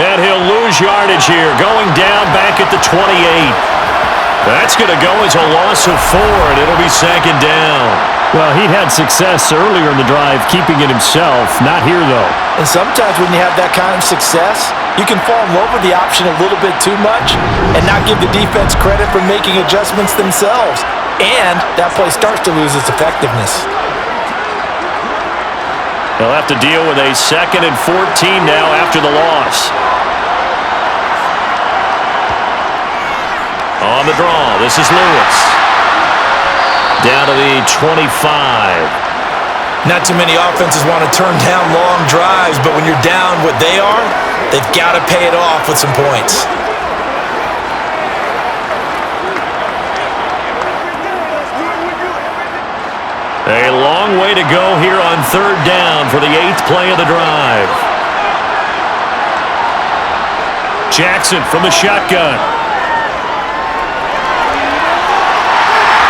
And he'll lose yardage here, going down back at the 28. That's going to go as a loss of 4, and it'll be 2nd down. Well, he'd had success earlier in the drive keeping it himself. Not here, though. And sometimes when you have that kind of success, you can fall in love with the option a little bit too much and not give the defense credit for making adjustments themselves. And that play starts to lose its effectiveness. They'll have to deal with a 2nd and 14 now after the loss. On the draw, this is Lewis. Down to the 25. Not too many offenses want to turn down long drives, but when you're down what they are, they've got to pay it off with some points. A long way to go here on 3rd down for the 8th play of the drive. Jackson from the shotgun.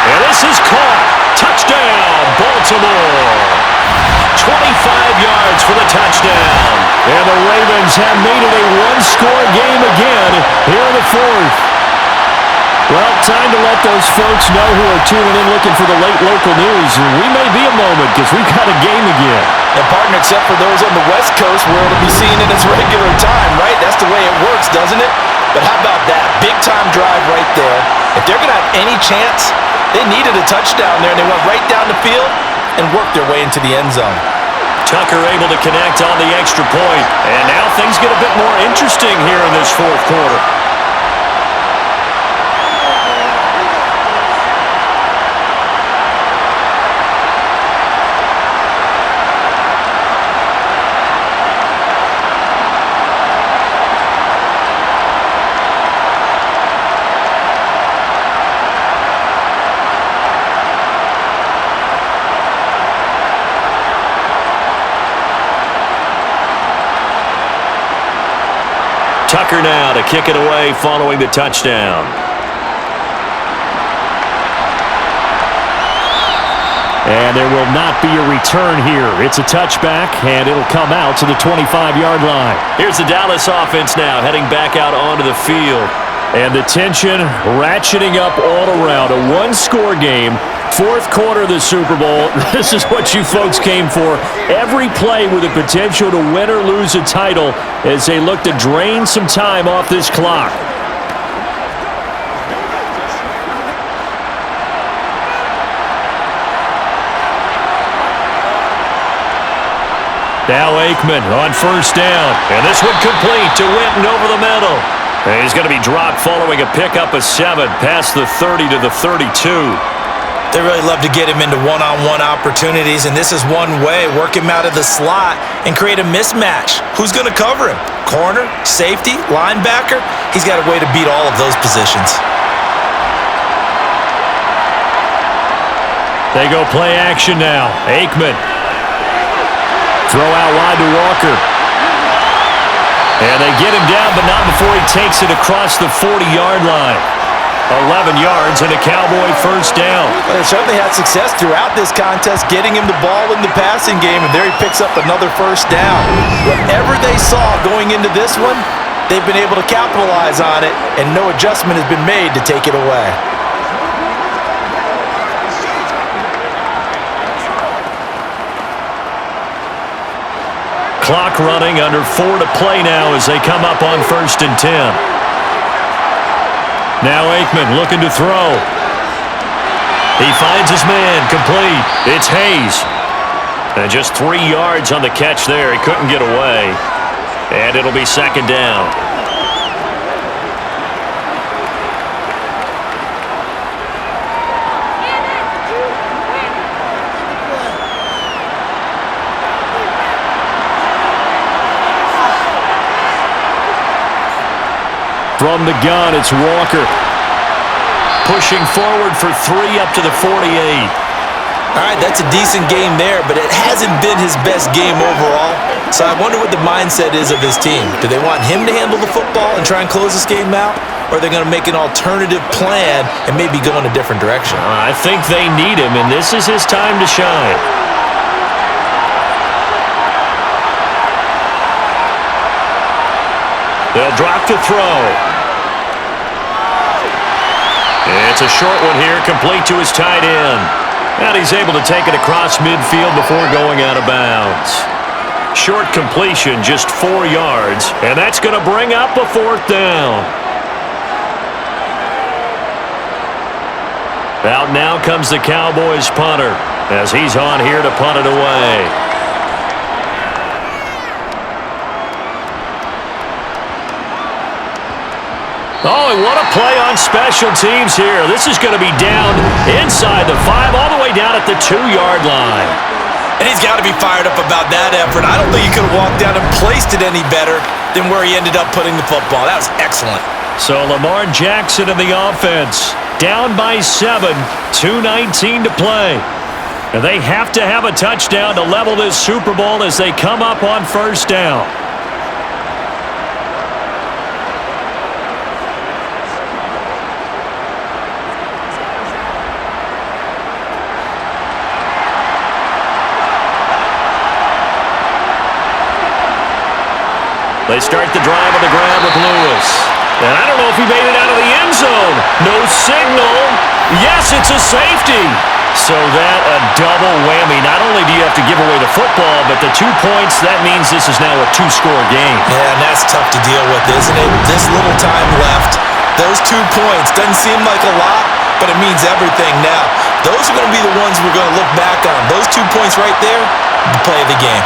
And this is caught. Touchdown, Baltimore. 25 yards for the touchdown. And the Ravens have made it a one-score game again here in the 4th. Well, time to let those folks know who are tuning in looking for the late local news. We may be a moment because we've got a game again. And partner, except for those on the West Coast where it'll be seen in its regular time, right? That's the way it works, doesn't it? But how about that? Big-time drive right there. If they're going to have any chance, they needed a touchdown there, and they went right down the field and worked their way into the end zone. Tucker able to connect on the extra point. And now things get a bit more interesting here in this 4th quarter. Tucker now to kick it away following the touchdown. And there will not be a return here. It's a touchback, and it'll come out to the 25-yard line. Here's the Dallas offense now heading back out onto the field. And the tension ratcheting up all around. A one-score game, 4th quarter of the Super Bowl. This is what you folks came for. Every play with the potential to win or lose a title as they look to drain some time off this clock. Now Aikman on first down. And this one complete to Winton over the middle. And he's going to be dropped following a pickup of 7 past the 30 to the 32. They really love to get him into one-on-one opportunities, and this is one way. Work him out of the slot and create a mismatch. Who's going to cover him? Corner, safety, linebacker? He's got a way to beat all of those positions. They go play action now. Aikman. Throw out wide to Walker. And they get him down, but not before he takes it across the 40-yard line. 11 yards and a Cowboy first down. Well, they certainly had success throughout this contest, getting him the ball in the passing game, and there he picks up another first down. Whatever they saw going into this one, they've been able to capitalize on it, and no adjustment has been made to take it away. Clock running, under 4 to play now as they come up on 1st and 10. Now Aikman looking to throw. He finds his man, complete. It's Hayes. And just 3 yards on the catch there. He couldn't get away. And it'll be 2nd down. From the gun, it's Walker. Pushing forward for 3 up to the 48. All right, that's a decent game there, but it hasn't been his best game overall. So I wonder what the mindset is of his team. Do they want him to handle the football and try and close this game out? Or are they going to make an alternative plan and maybe go in a different direction? I think they need him, and this is his time to shine. They'll drop to throw. It's a short one here, complete to his tight end. And he's able to take it across midfield before going out of bounds. Short completion, just 4 yards, and that's going to bring up a 4th down. Out now comes the Cowboys punter as he's on here to punt it away. Oh, and what a play on special teams here. This is going to be down inside the 5, all the way down at the 2-yard line. And he's got to be fired up about that effort. I don't think he could have walked down and placed it any better than where he ended up putting the football. That was excellent. So Lamar Jackson in the offense, down by 7, 2:19 to play. And they have to have a touchdown to level this Super Bowl as they come up on 1st down. They start the drive on the ground with Lewis. And I don't know if he made it out of the end zone. No signal. Yes, it's a safety. So that a double whammy. Not only do you have to give away the football, but the 2 points, that means this is now a 2-score game. Yeah, and that's tough to deal with, isn't it? This little time left. Those 2 points doesn't seem like a lot, but it means everything now. Those are going to be the ones we're going to look back on. Those 2 points right there, the play of the game.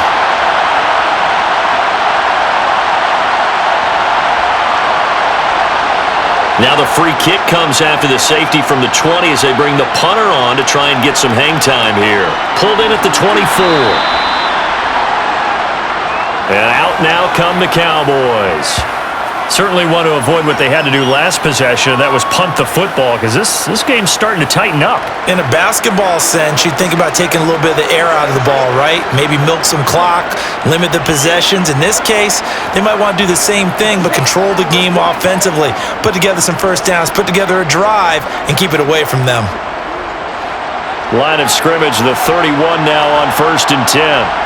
Now the free kick comes after the safety from the 20 as they bring the punter on to try and get some hang time here. Pulled in at the 24. And out now come the Cowboys. Certainly want to avoid what they had to do last possession, and that was punt the football, because this game's starting to tighten up. In a basketball sense, you think about taking a little bit of the air out of the ball, right? Maybe milk some clock, limit the possessions. In this case, they might want to do the same thing, but control the game offensively. Put together some first downs, put together a drive, and keep it away from them. Line of scrimmage, the 31 now on 1st and 10.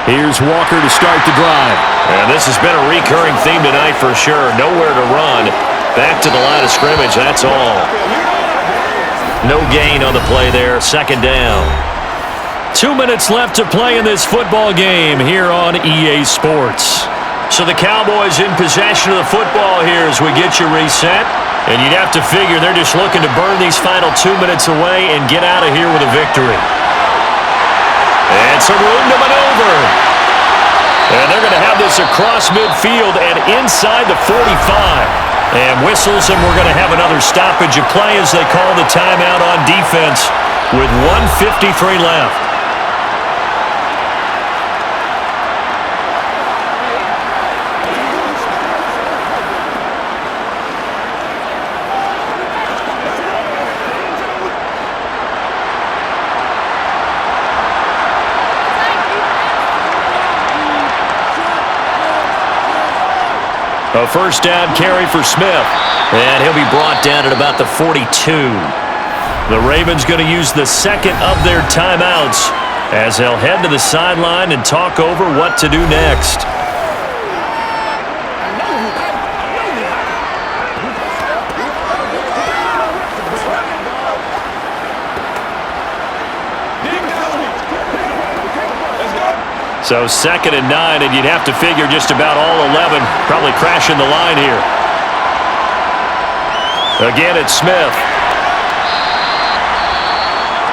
Here's Walker to start the drive. And this has been a recurring theme tonight for sure. Nowhere to run. Back to the line of scrimmage, that's all. No gain on the play there, 2nd down. 2 minutes left to play in this football game here on EA Sports. So the Cowboys in possession of the football here as we get you reset. And you'd have to figure they're just looking to burn these final 2 minutes away and get out of here with a victory. And some room to maneuver. And they're going to have this across midfield and inside the 45. And whistles, and we're going to have another stoppage of play as they call the timeout on defense with 1:53 left. A first down carry for Smith. And he'll be brought down at about the 42. The Ravens going to use the second of their timeouts as they'll head to the sideline and talk over what to do next. So 2nd and 9, and you'd have to figure just about all 11 probably crashing the line here. Again, it's Smith.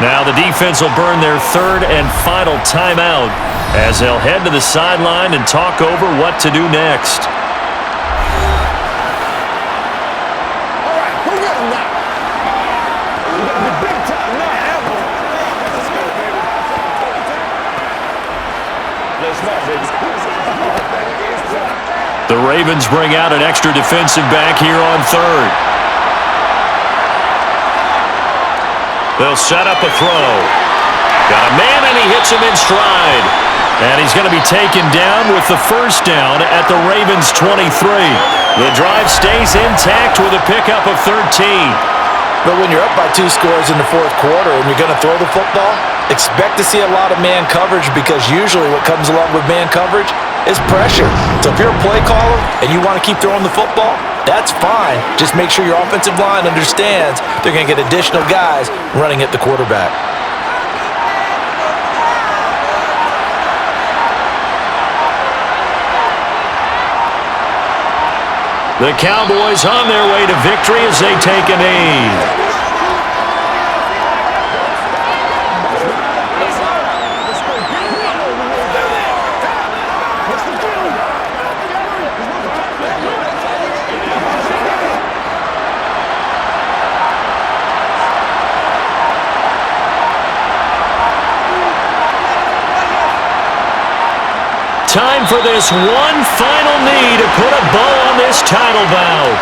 Now the defense will burn their 3rd and final timeout as they'll head to the sideline and talk over what to do next. All right, who got him now? The big time now. The Ravens bring out an extra defensive back here on 3rd. They'll set up a throw. Got a man, and he hits him in stride. And he's going to be taken down with the first down at the Ravens' 23. The drive stays intact with a pickup of 13. But when you're up by 2 scores in the 4th quarter and you're going to throw the football, expect to see a lot of man coverage, because usually what comes along with man coverage is pressure. So if you're a play caller and you want to keep throwing the football, that's fine. Just make sure your offensive line understands they're going to get additional guys running at the quarterback. The Cowboys on their way to victory as they take a knee. Time for this one final knee to put a bow on this title bout.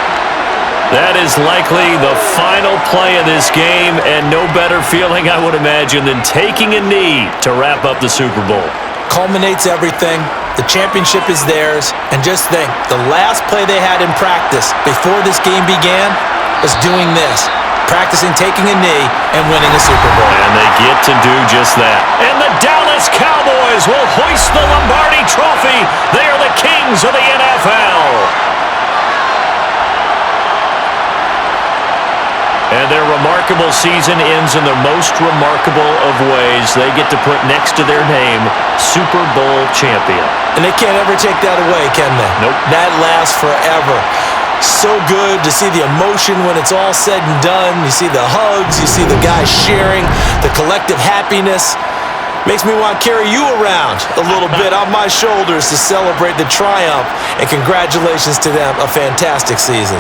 That is likely the final play of this game, and no better feeling, I would imagine, than taking a knee to wrap up the Super Bowl. Culminates everything. The championship is theirs. And just think, the last play they had in practice before this game began was doing this. Practicing taking a knee and winning a Super Bowl. And they get to do just that. And the Dallas Cowboys will hoist the Lombardi Trophy. They are the kings of the NFL. And their remarkable season ends in the most remarkable of ways. They get to put next to their name, Super Bowl champion. And they can't ever take that away, can they? Nope. That lasts forever. So good to see the emotion when it's all said and done. You see the hugs, you see the guys sharing, the collective happiness. Makes me want to carry you around a little bit on my shoulders to celebrate the triumph. And congratulations to them, a fantastic season.